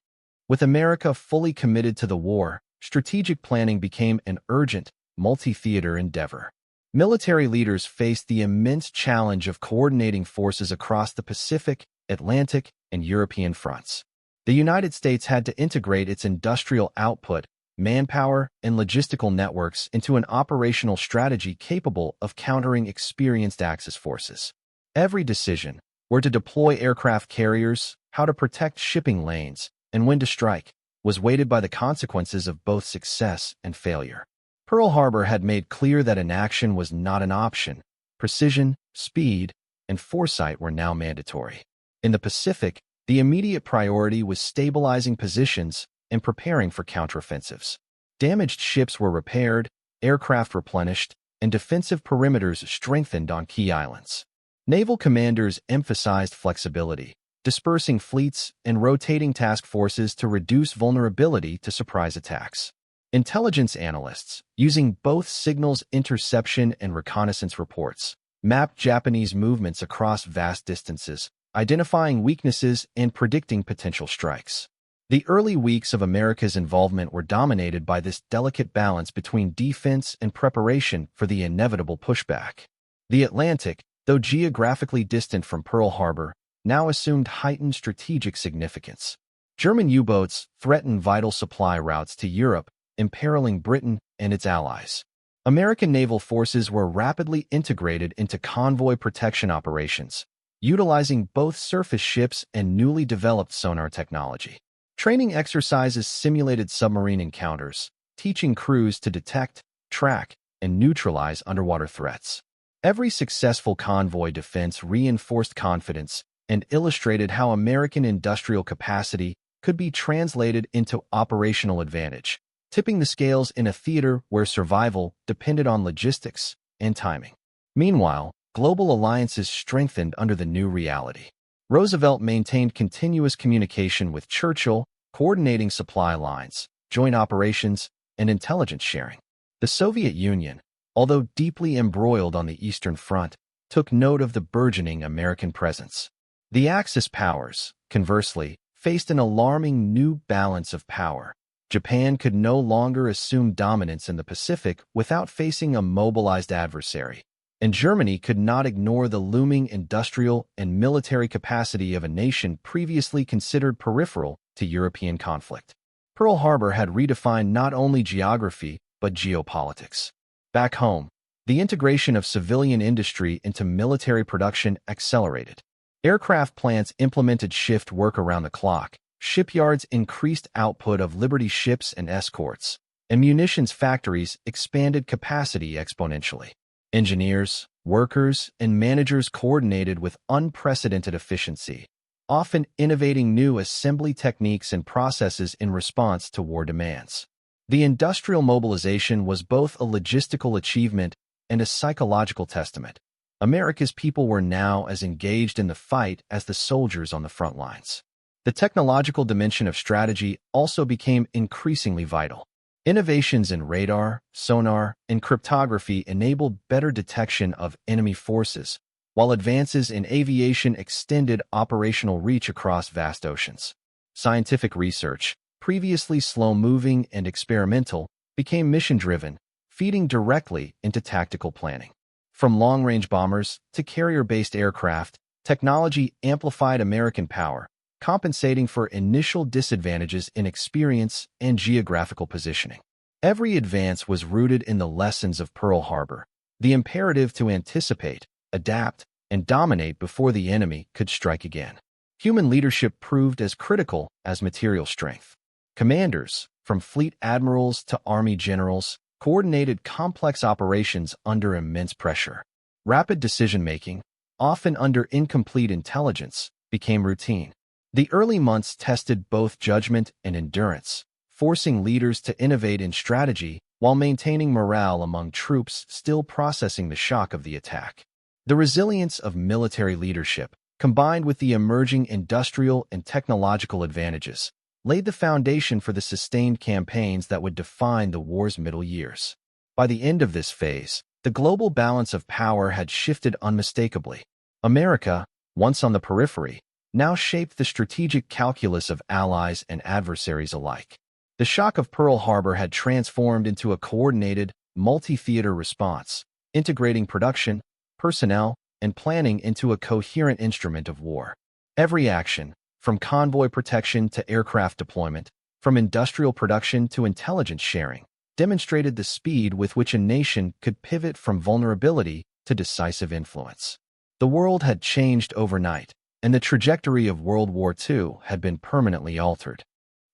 With America fully committed to the war, strategic planning became an urgent, multi-theater endeavor. Military leaders faced the immense challenge of coordinating forces across the Pacific, Atlantic, and European fronts. The United States had to integrate its industrial output, manpower, and logistical networks into an operational strategy capable of countering experienced Axis forces. Every decision, where to deploy aircraft carriers, how to protect shipping lanes, and when to strike, was weighted by the consequences of both success and failure. Pearl Harbor had made clear that inaction was not an option. Precision, speed, and foresight were now mandatory. In the Pacific, the immediate priority was stabilizing positions and preparing for counteroffensives. Damaged ships were repaired, aircraft replenished, and defensive perimeters strengthened on key islands. Naval commanders emphasized flexibility, dispersing fleets and rotating task forces to reduce vulnerability to surprise attacks. Intelligence analysts, using both signals interception and reconnaissance reports, mapped Japanese movements across vast distances, identifying weaknesses and predicting potential strikes. The early weeks of America's involvement were dominated by this delicate balance between defense and preparation for the inevitable pushback. The Atlantic, though geographically distant from Pearl Harbor, now assumed heightened strategic significance. German U-boats threatened vital supply routes to Europe, imperiling Britain and its allies. American naval forces were rapidly integrated into convoy protection operations, utilizing both surface ships and newly developed sonar technology. Training exercises simulated submarine encounters, teaching crews to detect, track, and neutralize underwater threats. Every successful convoy defense reinforced confidence and illustrated how American industrial capacity could be translated into operational advantage, tipping the scales in a theater where survival depended on logistics and timing. Meanwhile, global alliances strengthened under the new reality. Roosevelt maintained continuous communication with Churchill, coordinating supply lines, joint operations, and intelligence sharing. The Soviet Union, although deeply embroiled on the Eastern Front, took note of the burgeoning American presence. The Axis powers, conversely, faced an alarming new balance of power. Japan could no longer assume dominance in the Pacific without facing a mobilized adversary, and Germany could not ignore the looming industrial and military capacity of a nation previously considered peripheral to European conflict. Pearl Harbor had redefined not only geography but geopolitics. Back home, the integration of civilian industry into military production accelerated. Aircraft plants implemented shift work around the clock, shipyards increased output of Liberty ships and escorts, and munitions factories expanded capacity exponentially. Engineers, workers, and managers coordinated with unprecedented efficiency, often innovating new assembly techniques and processes in response to war demands. The industrial mobilization was both a logistical achievement and a psychological testament. America's people were now as engaged in the fight as the soldiers on the front lines. The technological dimension of strategy also became increasingly vital. Innovations in radar, sonar, and cryptography enabled better detection of enemy forces, while advances in aviation extended operational reach across vast oceans. Scientific research, previously slow-moving and experimental, became mission-driven, feeding directly into tactical planning. From long-range bombers to carrier-based aircraft, technology amplified American power, compensating for initial disadvantages in experience and geographical positioning. Every advance was rooted in the lessons of Pearl Harbor, the imperative to anticipate, adapt, and dominate before the enemy could strike again. Human leadership proved as critical as material strength. Commanders, from fleet admirals to army generals, coordinated complex operations under immense pressure. Rapid decision-making, often under incomplete intelligence, became routine. The early months tested both judgment and endurance, forcing leaders to innovate in strategy while maintaining morale among troops still processing the shock of the attack. The resilience of military leadership, combined with the emerging industrial and technological advantages, laid the foundation for the sustained campaigns that would define the war's middle years. By the end of this phase, the global balance of power had shifted unmistakably. America, once on the periphery, now shaped the strategic calculus of allies and adversaries alike. The shock of Pearl Harbor had transformed into a coordinated, multi-theater response, integrating production, personnel, and planning into a coherent instrument of war. Every action, from convoy protection to aircraft deployment, from industrial production to intelligence sharing, demonstrated the speed with which a nation could pivot from vulnerability to decisive influence. The world had changed overnight, and the trajectory of World War II had been permanently altered.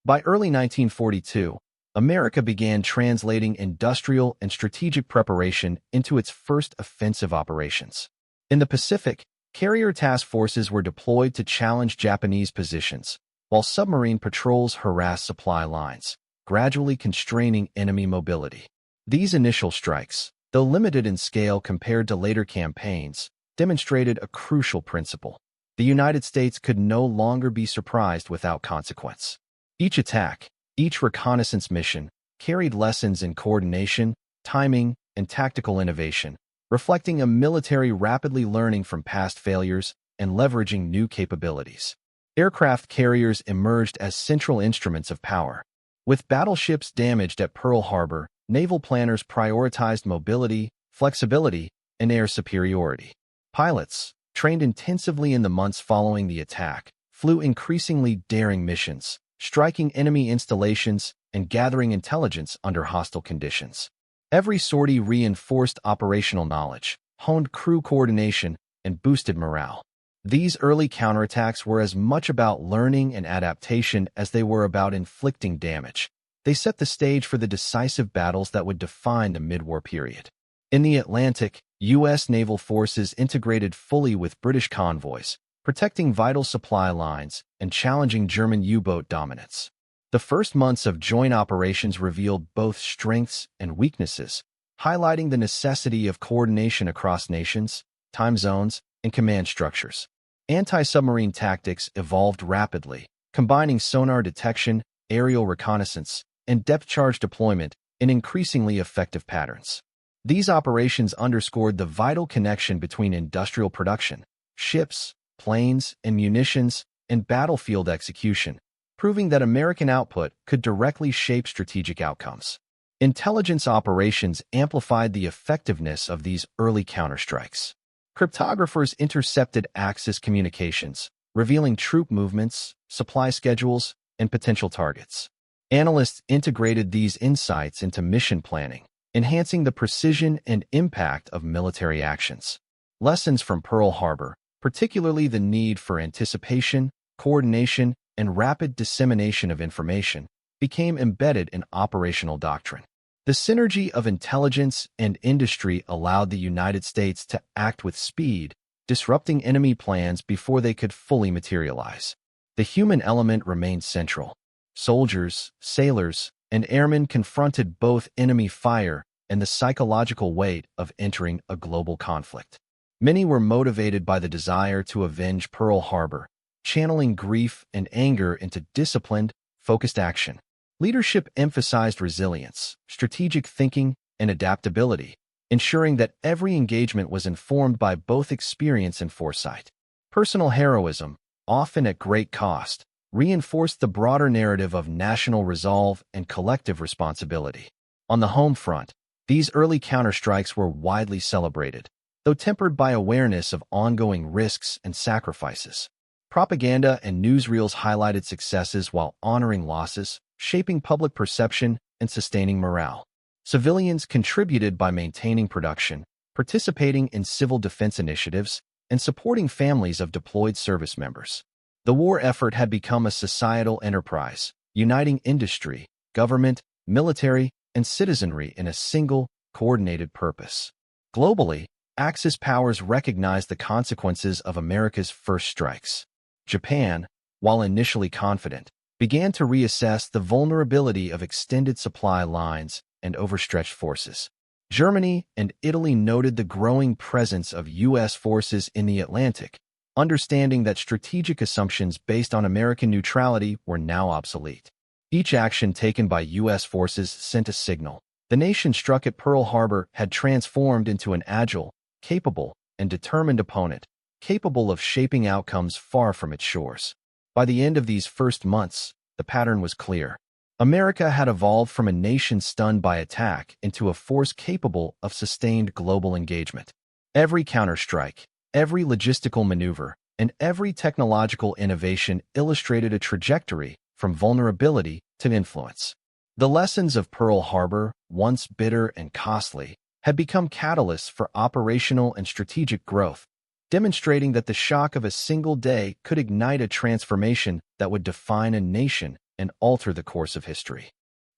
By early 1942, America began translating industrial and strategic preparation into its first offensive operations. In the Pacific, Carrier task forces were deployed to challenge Japanese positions, while submarine patrols harassed supply lines, gradually constraining enemy mobility. These initial strikes, though limited in scale compared to later campaigns, demonstrated a crucial principle. The United States could no longer be surprised without consequence. Each attack, each reconnaissance mission, carried lessons in coordination, timing, and tactical innovation, reflecting a military rapidly learning from past failures and leveraging new capabilities. Aircraft carriers emerged as central instruments of power. With battleships damaged at Pearl Harbor, naval planners prioritized mobility, flexibility, and air superiority. Pilots, trained intensively in the months following the attack, flew increasingly daring missions, striking enemy installations and gathering intelligence under hostile conditions. Every sortie reinforced operational knowledge, honed crew coordination, and boosted morale. These early counterattacks were as much about learning and adaptation as they were about inflicting damage. They set the stage for the decisive battles that would define the mid-war period. In the Atlantic, U.S. naval forces integrated fully with British convoys, protecting vital supply lines and challenging German U-boat dominance. The first months of joint operations revealed both strengths and weaknesses, highlighting the necessity of coordination across nations, time zones, and command structures. Anti-submarine tactics evolved rapidly, combining sonar detection, aerial reconnaissance, and depth-charge deployment in increasingly effective patterns. These operations underscored the vital connection between industrial production, ships, planes, and munitions, and battlefield execution, proving that American output could directly shape strategic outcomes. Intelligence operations amplified the effectiveness of these early counterstrikes. Cryptographers intercepted Axis communications, revealing troop movements, supply schedules, and potential targets. Analysts integrated these insights into mission planning, enhancing the precision and impact of military actions. Lessons from Pearl Harbor, particularly the need for anticipation, coordination, and rapid dissemination of information, became embedded in operational doctrine. The synergy of intelligence and industry allowed the United States to act with speed, disrupting enemy plans before they could fully materialize. The human element remained central. Soldiers, sailors, and airmen confronted both enemy fire and the psychological weight of entering a global conflict. Many were motivated by the desire to avenge Pearl Harbor, channeling grief and anger into disciplined, focused action. Leadership emphasized resilience, strategic thinking, and adaptability, ensuring that every engagement was informed by both experience and foresight. Personal heroism, often at great cost, reinforced the broader narrative of national resolve and collective responsibility. On the home front, these early counterstrikes were widely celebrated, though tempered by awareness of ongoing risks and sacrifices. Propaganda and newsreels highlighted successes while honoring losses, shaping public perception and sustaining morale. Civilians contributed by maintaining production, participating in civil defense initiatives, and supporting families of deployed service members. The war effort had become a societal enterprise, uniting industry, government, military, and citizenry in a single, coordinated purpose. Globally, Axis powers recognized the consequences of America's first strikes. Japan, while initially confident, began to reassess the vulnerability of extended supply lines and overstretched forces. Germany and Italy noted the growing presence of U.S. forces in the Atlantic, understanding that strategic assumptions based on American neutrality were now obsolete. Each action taken by U.S. forces sent a signal. The nation struck at Pearl Harbor had transformed into an agile, capable, and determined opponent, capable of shaping outcomes far from its shores. By the end of these first months, the pattern was clear. America had evolved from a nation stunned by attack into a force capable of sustained global engagement. Every counterstrike, every logistical maneuver, and every technological innovation illustrated a trajectory from vulnerability to influence. The lessons of Pearl Harbor, once bitter and costly, had become catalysts for operational and strategic growth, demonstrating that the shock of a single day could ignite a transformation that would define a nation and alter the course of history.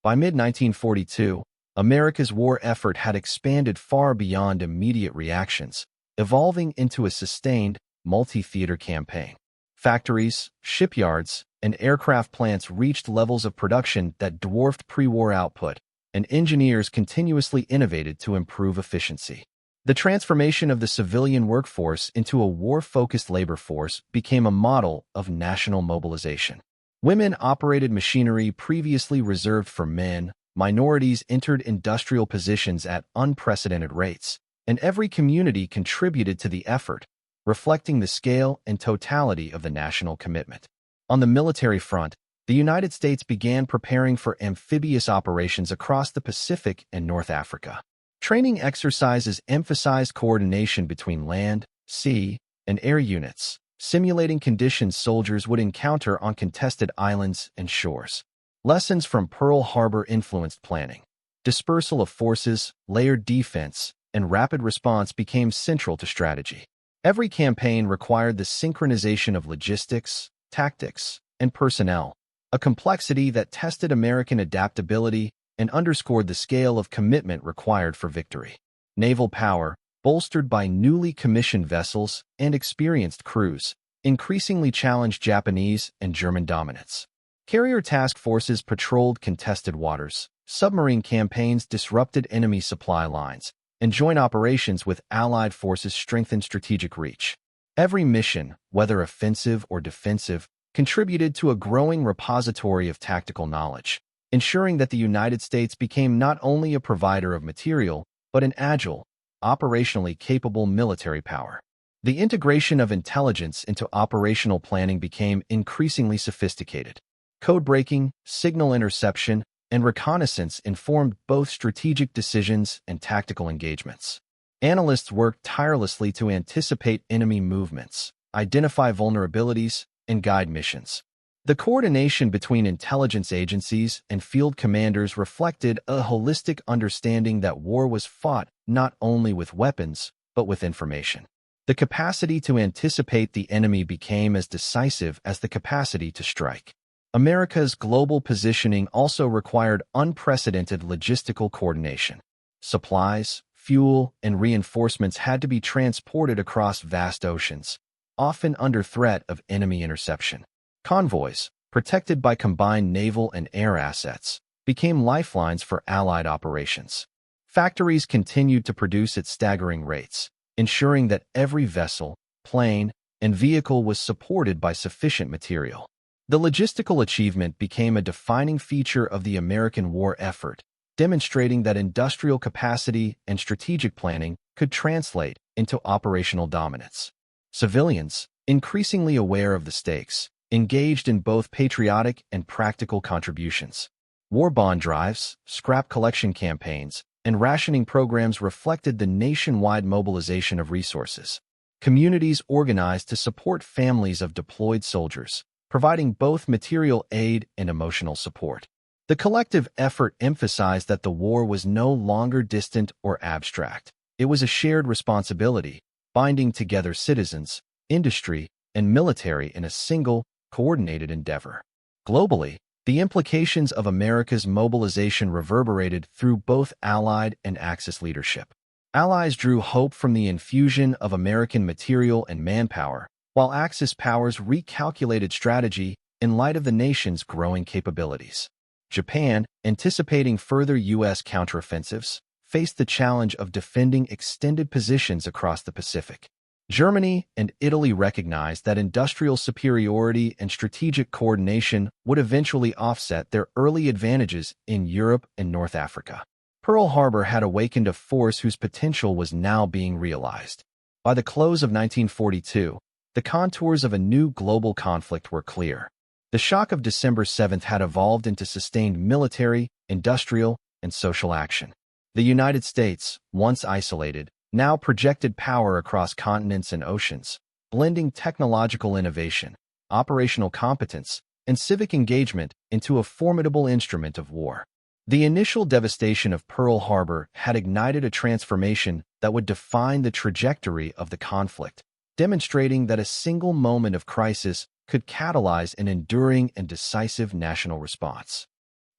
By mid-1942, America's war effort had expanded far beyond immediate reactions, evolving into a sustained, multi-theater campaign. Factories, shipyards, and aircraft plants reached levels of production that dwarfed pre-war output, and engineers continuously innovated to improve efficiency. The transformation of the civilian workforce into a war-focused labor force became a model of national mobilization. Women operated machinery previously reserved for men, minorities entered industrial positions at unprecedented rates, and every community contributed to the effort, reflecting the scale and totality of the national commitment. On the military front, the United States began preparing for amphibious operations across the Pacific and North Africa. Training exercises emphasized coordination between land, sea, and air units, simulating conditions soldiers would encounter on contested islands and shores. Lessons from Pearl Harbor influenced planning. Dispersal of forces, layered defense, and rapid response became central to strategy. Every campaign required the synchronization of logistics, tactics, and personnel, a complexity that tested American adaptability and underscored the scale of commitment required for victory. Naval power, bolstered by newly commissioned vessels and experienced crews, increasingly challenged Japanese and German dominance. Carrier task forces patrolled contested waters, submarine campaigns disrupted enemy supply lines, and joint operations with Allied forces strengthened strategic reach. Every mission, whether offensive or defensive, contributed to a growing repository of tactical knowledge, ensuring that the United States became not only a provider of material, but an agile, operationally capable military power. The integration of intelligence into operational planning became increasingly sophisticated. Code breaking, signal interception, and reconnaissance informed both strategic decisions and tactical engagements. Analysts worked tirelessly to anticipate enemy movements, identify vulnerabilities, and guide missions. The coordination between intelligence agencies and field commanders reflected a holistic understanding that war was fought not only with weapons, but with information. The capacity to anticipate the enemy became as decisive as the capacity to strike. America's global positioning also required unprecedented logistical coordination. Supplies, fuel, and reinforcements had to be transported across vast oceans, often under threat of enemy interception. Convoys, protected by combined naval and air assets, became lifelines for Allied operations. Factories continued to produce at staggering rates, ensuring that every vessel, plane, and vehicle was supported by sufficient material. The logistical achievement became a defining feature of the American war effort, demonstrating that industrial capacity and strategic planning could translate into operational dominance. Civilians, increasingly aware of the stakes, engaged in both patriotic and practical contributions. War bond drives, scrap collection campaigns, and rationing programs reflected the nationwide mobilization of resources. Communities organized to support families of deployed soldiers, providing both material aid and emotional support. The collective effort emphasized that the war was no longer distant or abstract. It was a shared responsibility, binding together citizens, industry, and military in a single, coordinated endeavor. Globally, the implications of America's mobilization reverberated through both Allied and Axis leadership. Allies drew hope from the infusion of American material and manpower, while Axis powers recalculated strategy in light of the nation's growing capabilities. Japan, anticipating further U.S. counteroffensives, faced the challenge of defending extended positions across the Pacific. Germany and Italy recognized that industrial superiority and strategic coordination would eventually offset their early advantages in Europe and North Africa. Pearl Harbor had awakened a force whose potential was now being realized. By the close of 1942, the contours of a new global conflict were clear. The shock of December 7th had evolved into sustained military, industrial, and social action. The United States, once isolated, now projected power across continents and oceans, blending technological innovation, operational competence, and civic engagement into a formidable instrument of war. The initial devastation of Pearl Harbor had ignited a transformation that would define the trajectory of the conflict, demonstrating that a single moment of crisis could catalyze an enduring and decisive national response.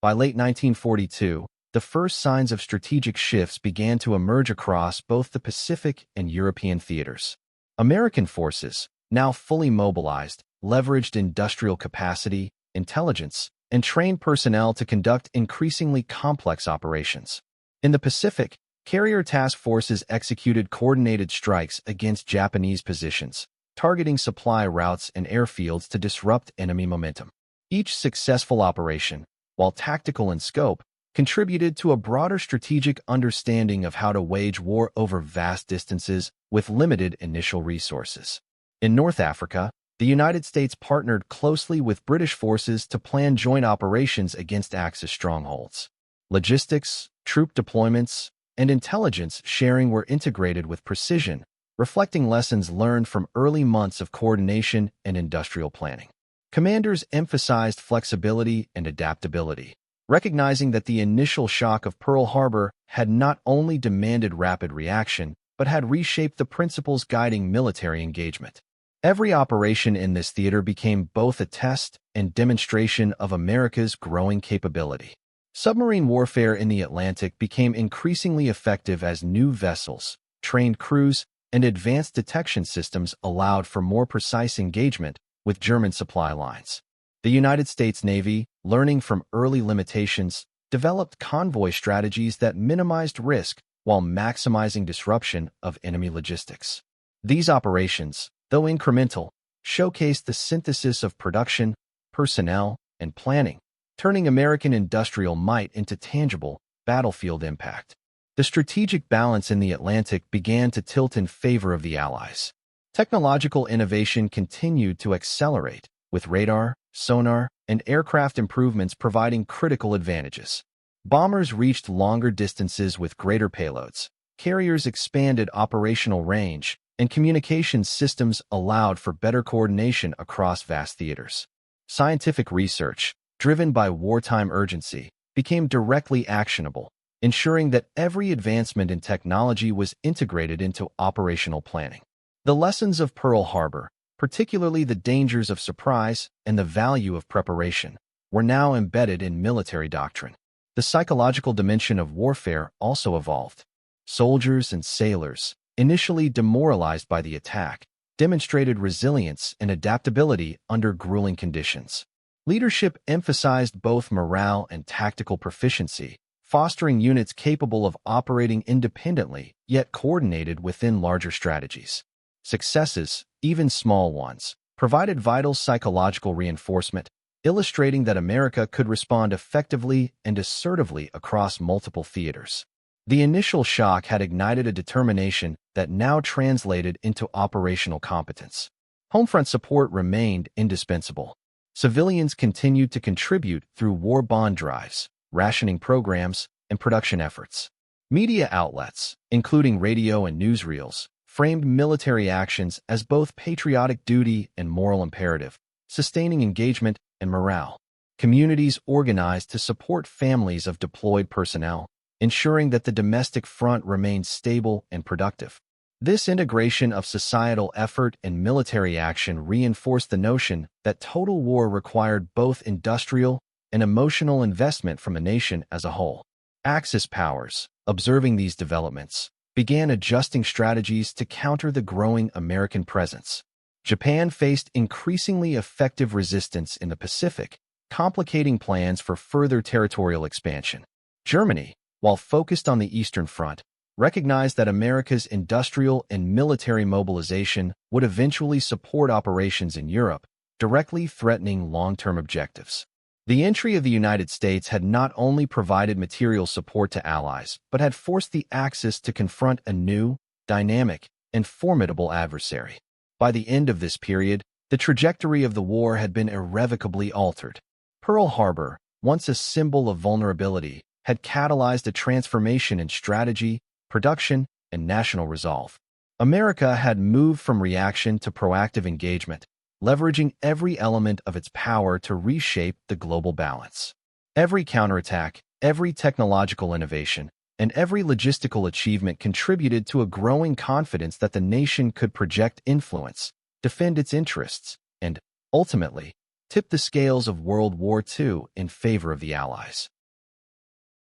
By late 1942, the first signs of strategic shifts began to emerge across both the Pacific and European theaters. American forces, now fully mobilized, leveraged industrial capacity, intelligence, and trained personnel to conduct increasingly complex operations. In the Pacific, carrier task forces executed coordinated strikes against Japanese positions, targeting supply routes and airfields to disrupt enemy momentum. Each successful operation, while tactical in scope, contributed to a broader strategic understanding of how to wage war over vast distances with limited initial resources. In North Africa, the United States partnered closely with British forces to plan joint operations against Axis strongholds. Logistics, troop deployments, and intelligence sharing were integrated with precision, reflecting lessons learned from early months of coordination and industrial planning. Commanders emphasized flexibility and adaptability, recognizing that the initial shock of Pearl Harbor had not only demanded rapid reaction, but had reshaped the principles guiding military engagement. Every operation in this theater became both a test and demonstration of America's growing capability. Submarine warfare in the Atlantic became increasingly effective as new vessels, trained crews, and advanced detection systems allowed for more precise engagement with German supply lines. The United States Navy, learning from early limitations, developed convoy strategies that minimized risk while maximizing disruption of enemy logistics. These operations, though incremental, showcased the synthesis of production, personnel, and planning, turning American industrial might into tangible battlefield impact. The strategic balance in the Atlantic began to tilt in favor of the Allies. Technological innovation continued to accelerate, with radar, sonar, and aircraft improvements providing critical advantages. Bombers reached longer distances with greater payloads, carriers expanded operational range, and communications systems allowed for better coordination across vast theaters. Scientific research, driven by wartime urgency, became directly actionable, ensuring that every advancement in technology was integrated into operational planning. The lessons of Pearl Harbor, particularly the dangers of surprise and the value of preparation, were now embedded in military doctrine. The psychological dimension of warfare also evolved. Soldiers and sailors, initially demoralized by the attack, demonstrated resilience and adaptability under grueling conditions. Leadership emphasized both morale and tactical proficiency, fostering units capable of operating independently yet coordinated within larger strategies. Successes, even small ones, provided vital psychological reinforcement, illustrating that America could respond effectively and assertively across multiple theaters. The initial shock had ignited a determination that now translated into operational competence. Homefront support remained indispensable. Civilians continued to contribute through war bond drives, rationing programs, and production efforts. Media outlets, including radio and newsreels, framed military actions as both patriotic duty and moral imperative, sustaining engagement and morale. Communities organized to support families of deployed personnel, ensuring that the domestic front remained stable and productive. This integration of societal effort and military action reinforced the notion that total war required both industrial and emotional investment from a nation as a whole. Axis powers, observing these developments, began adjusting strategies to counter the growing American presence. Japan faced increasingly effective resistance in the Pacific, complicating plans for further territorial expansion. Germany, while focused on the Eastern Front, recognized that America's industrial and military mobilization would eventually support operations in Europe, directly threatening long-term objectives. The entry of the United States had not only provided material support to allies, but had forced the Axis to confront a new, dynamic, and formidable adversary. By the end of this period, the trajectory of the war had been irrevocably altered. Pearl Harbor, once a symbol of vulnerability, had catalyzed a transformation in strategy, production, and national resolve. America had moved from reaction to proactive engagement, leveraging every element of its power to reshape the global balance. Every counterattack, every technological innovation, and every logistical achievement contributed to a growing confidence that the nation could project influence, defend its interests, and, ultimately, tip the scales of World War II in favor of the Allies.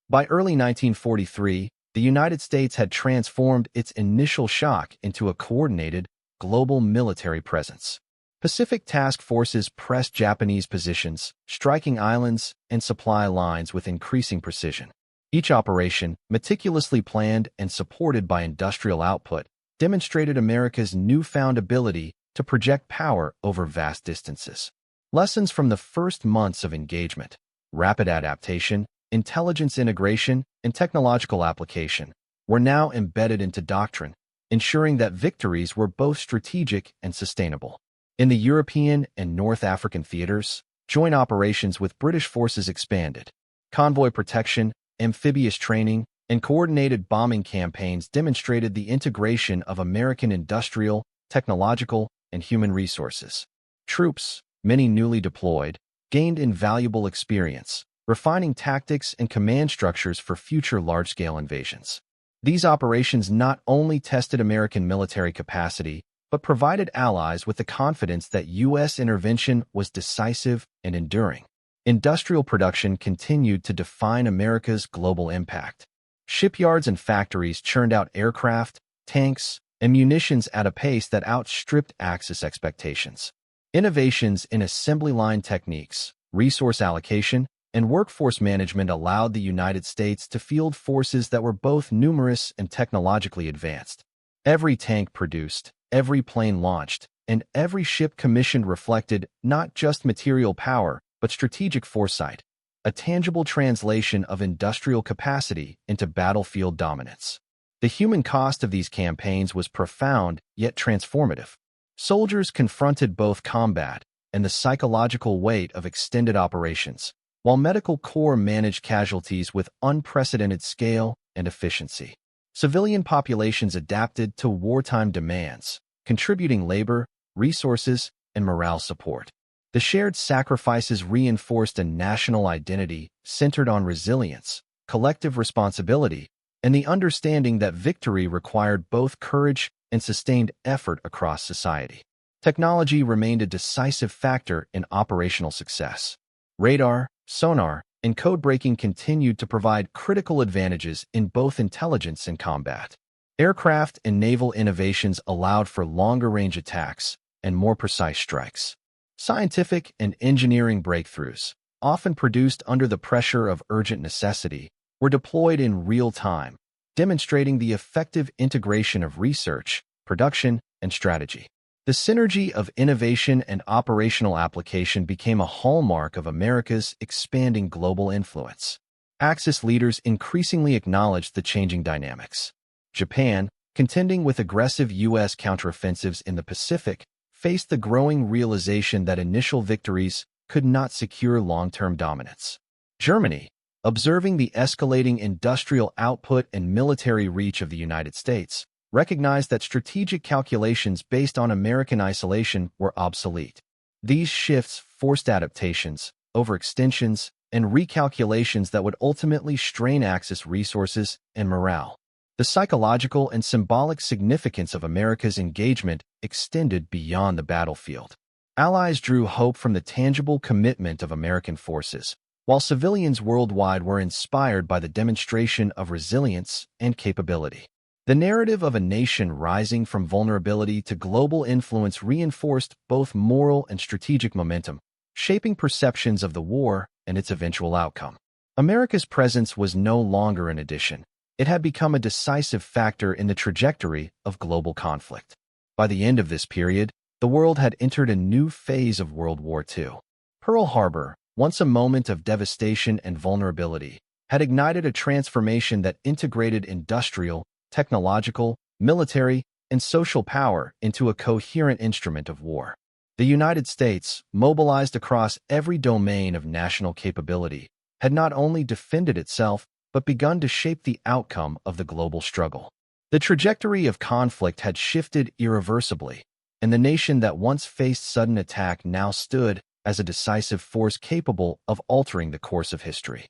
By early 1943, the United States had transformed its initial shock into a coordinated, global military presence. Pacific task forces pressed Japanese positions, striking islands and supply lines with increasing precision. Each operation, meticulously planned and supported by industrial output, demonstrated America's newfound ability to project power over vast distances. Lessons from the first months of engagement: rapid adaptation, intelligence integration, and technological application were now embedded into doctrine, ensuring that victories were both strategic and sustainable. In the European and North African theaters, joint operations with British forces expanded. Convoy protection, amphibious training, and coordinated bombing campaigns demonstrated the integration of American industrial, technological, and human resources. Troops, many newly deployed, gained invaluable experience, refining tactics and command structures for future large-scale invasions. These operations not only tested American military capacity, but provided allies with the confidence that U.S. intervention was decisive and enduring. Industrial production continued to define America's global impact. Shipyards and factories churned out aircraft, tanks, and munitions at a pace that outstripped Axis expectations. Innovations in assembly line techniques, resource allocation, and workforce management allowed the United States to field forces that were both numerous and technologically advanced. Every tank produced, every plane launched, and every ship commissioned reflected not just material power, but strategic foresight, a tangible translation of industrial capacity into battlefield dominance. The human cost of these campaigns was profound yet transformative. Soldiers confronted both combat and the psychological weight of extended operations, while medical corps managed casualties with unprecedented scale and efficiency. Civilian populations adapted to wartime demands, contributing labor, resources, and morale support. The shared sacrifices reinforced a national identity centered on resilience, collective responsibility, and the understanding that victory required both courage and sustained effort across society. Technology remained a decisive factor in operational success. Radar, sonar, and code-breaking continued to provide critical advantages in both intelligence and combat. Aircraft and naval innovations allowed for longer-range attacks and more precise strikes. Scientific and engineering breakthroughs, often produced under the pressure of urgent necessity, were deployed in real time, demonstrating the effective integration of research, production, and strategy. The synergy of innovation and operational application became a hallmark of America's expanding global influence. Axis leaders increasingly acknowledged the changing dynamics. Japan, contending with aggressive U.S. counteroffensives in the Pacific, faced the growing realization that initial victories could not secure long-term dominance. Germany, observing the escalating industrial output and military reach of the United States, recognized that strategic calculations based on American isolation were obsolete. These shifts forced adaptations, overextensions, and recalculations that would ultimately strain Axis resources and morale. The psychological and symbolic significance of America's engagement extended beyond the battlefield. Allies drew hope from the tangible commitment of American forces, while civilians worldwide were inspired by the demonstration of resilience and capability. The narrative of a nation rising from vulnerability to global influence reinforced both moral and strategic momentum, shaping perceptions of the war and its eventual outcome. America's presence was no longer an addition. It had become a decisive factor in the trajectory of global conflict. By the end of this period, the world had entered a new phase of World War II. Pearl Harbor, once a moment of devastation and vulnerability, had ignited a transformation that integrated industrial, technological, military, and social power into a coherent instrument of war. The United States, mobilized across every domain of national capability, had not only defended itself, but begun to shape the outcome of the global struggle. The trajectory of conflict had shifted irreversibly, and the nation that once faced sudden attack now stood as a decisive force capable of altering the course of history.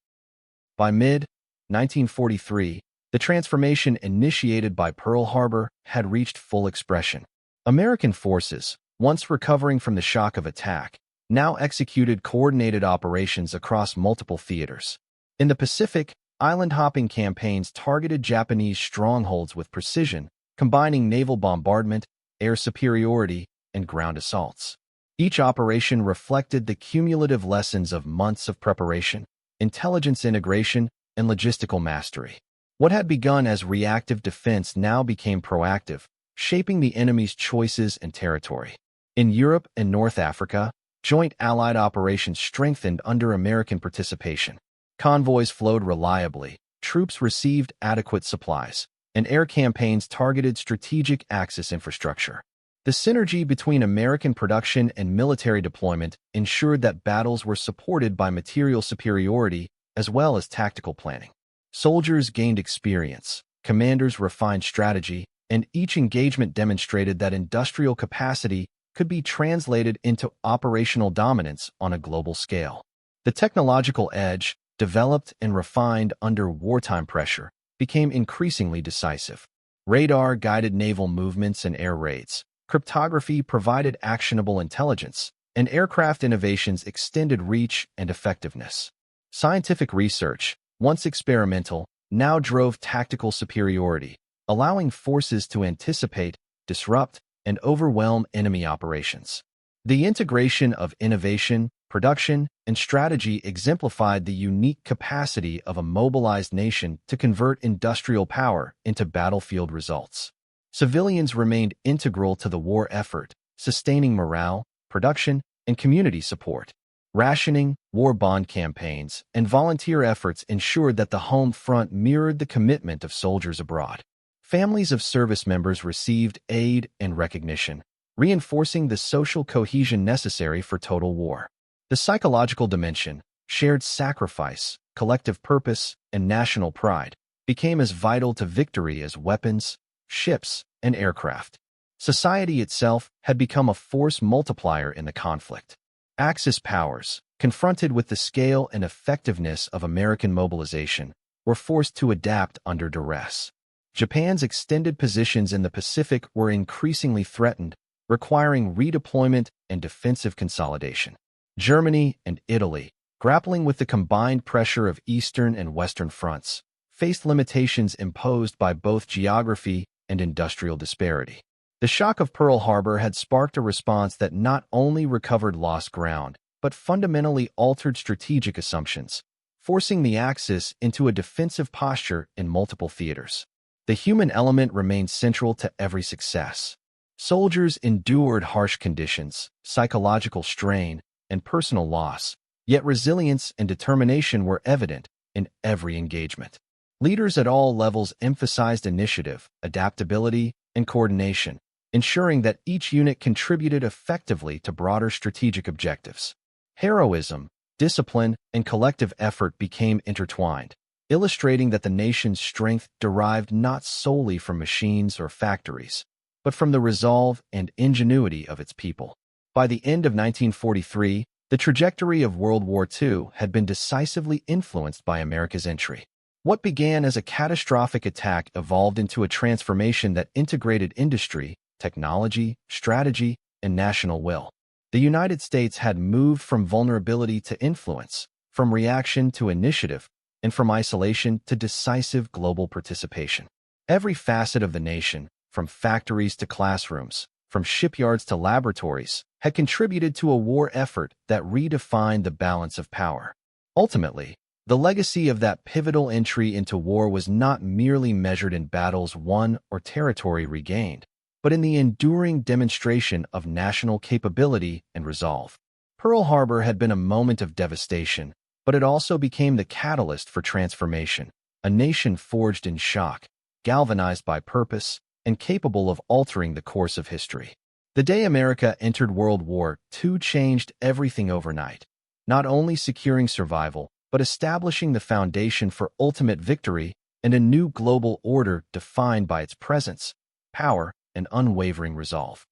By mid-1943, the transformation initiated by Pearl Harbor had reached full expression. American forces, once recovering from the shock of attack, now executed coordinated operations across multiple theaters. In the Pacific, island-hopping campaigns targeted Japanese strongholds with precision, combining naval bombardment, air superiority, and ground assaults. Each operation reflected the cumulative lessons of months of preparation, intelligence integration, and logistical mastery. What had begun as reactive defense now became proactive, shaping the enemy's choices and territory. In Europe and North Africa, joint Allied operations strengthened under American participation. Convoys flowed reliably, troops received adequate supplies, and air campaigns targeted strategic Axis infrastructure. The synergy between American production and military deployment ensured that battles were supported by material superiority as well as tactical planning. Soldiers gained experience, commanders refined strategy, and each engagement demonstrated that industrial capacity could be translated into operational dominance on a global scale. The technological edge, developed and refined under wartime pressure, became increasingly decisive. Radar guided naval movements and air raids. Cryptography provided actionable intelligence, and aircraft innovations extended reach and effectiveness. Scientific research, once experimental, now drove tactical superiority, allowing forces to anticipate, disrupt, and overwhelm enemy operations. The integration of innovation, production, and strategy exemplified the unique capacity of a mobilized nation to convert industrial power into battlefield results. Civilians remained integral to the war effort, sustaining morale, production, and community support. Rationing, war bond campaigns, and volunteer efforts ensured that the home front mirrored the commitment of soldiers abroad. Families of service members received aid and recognition, reinforcing the social cohesion necessary for total war. The psychological dimension, shared sacrifice, collective purpose, and national pride became as vital to victory as weapons, ships, and aircraft. Society itself had become a force multiplier in the conflict. Axis powers, confronted with the scale and effectiveness of American mobilization, were forced to adapt under duress. Japan's extended positions in the Pacific were increasingly threatened, requiring redeployment and defensive consolidation. Germany and Italy, grappling with the combined pressure of Eastern and Western fronts, faced limitations imposed by both geography and industrial disparity. The shock of Pearl Harbor had sparked a response that not only recovered lost ground, but fundamentally altered strategic assumptions, forcing the Axis into a defensive posture in multiple theaters. The human element remained central to every success. Soldiers endured harsh conditions, psychological strain, and personal loss, yet resilience and determination were evident in every engagement. Leaders at all levels emphasized initiative, adaptability, and coordination, ensuring that each unit contributed effectively to broader strategic objectives. Heroism, discipline, and collective effort became intertwined, illustrating that the nation's strength derived not solely from machines or factories, but from the resolve and ingenuity of its people. By the end of 1943, the trajectory of World War II had been decisively influenced by America's entry. What began as a catastrophic attack evolved into a transformation that integrated industry, technology, strategy, and national will. The United States had moved from vulnerability to influence, from reaction to initiative, and from isolation to decisive global participation. Every facet of the nation, from factories to classrooms, from shipyards to laboratories, had contributed to a war effort that redefined the balance of power. Ultimately, the legacy of that pivotal entry into war was not merely measured in battles won or territory regained, but in the enduring demonstration of national capability and resolve. Pearl Harbor had been a moment of devastation, but it also became the catalyst for transformation, a nation forged in shock, galvanized by purpose, and capable of altering the course of history. The day America entered World War II changed everything overnight, not only securing survival, but establishing the foundation for ultimate victory and a new global order defined by its presence, power, and unwavering resolve.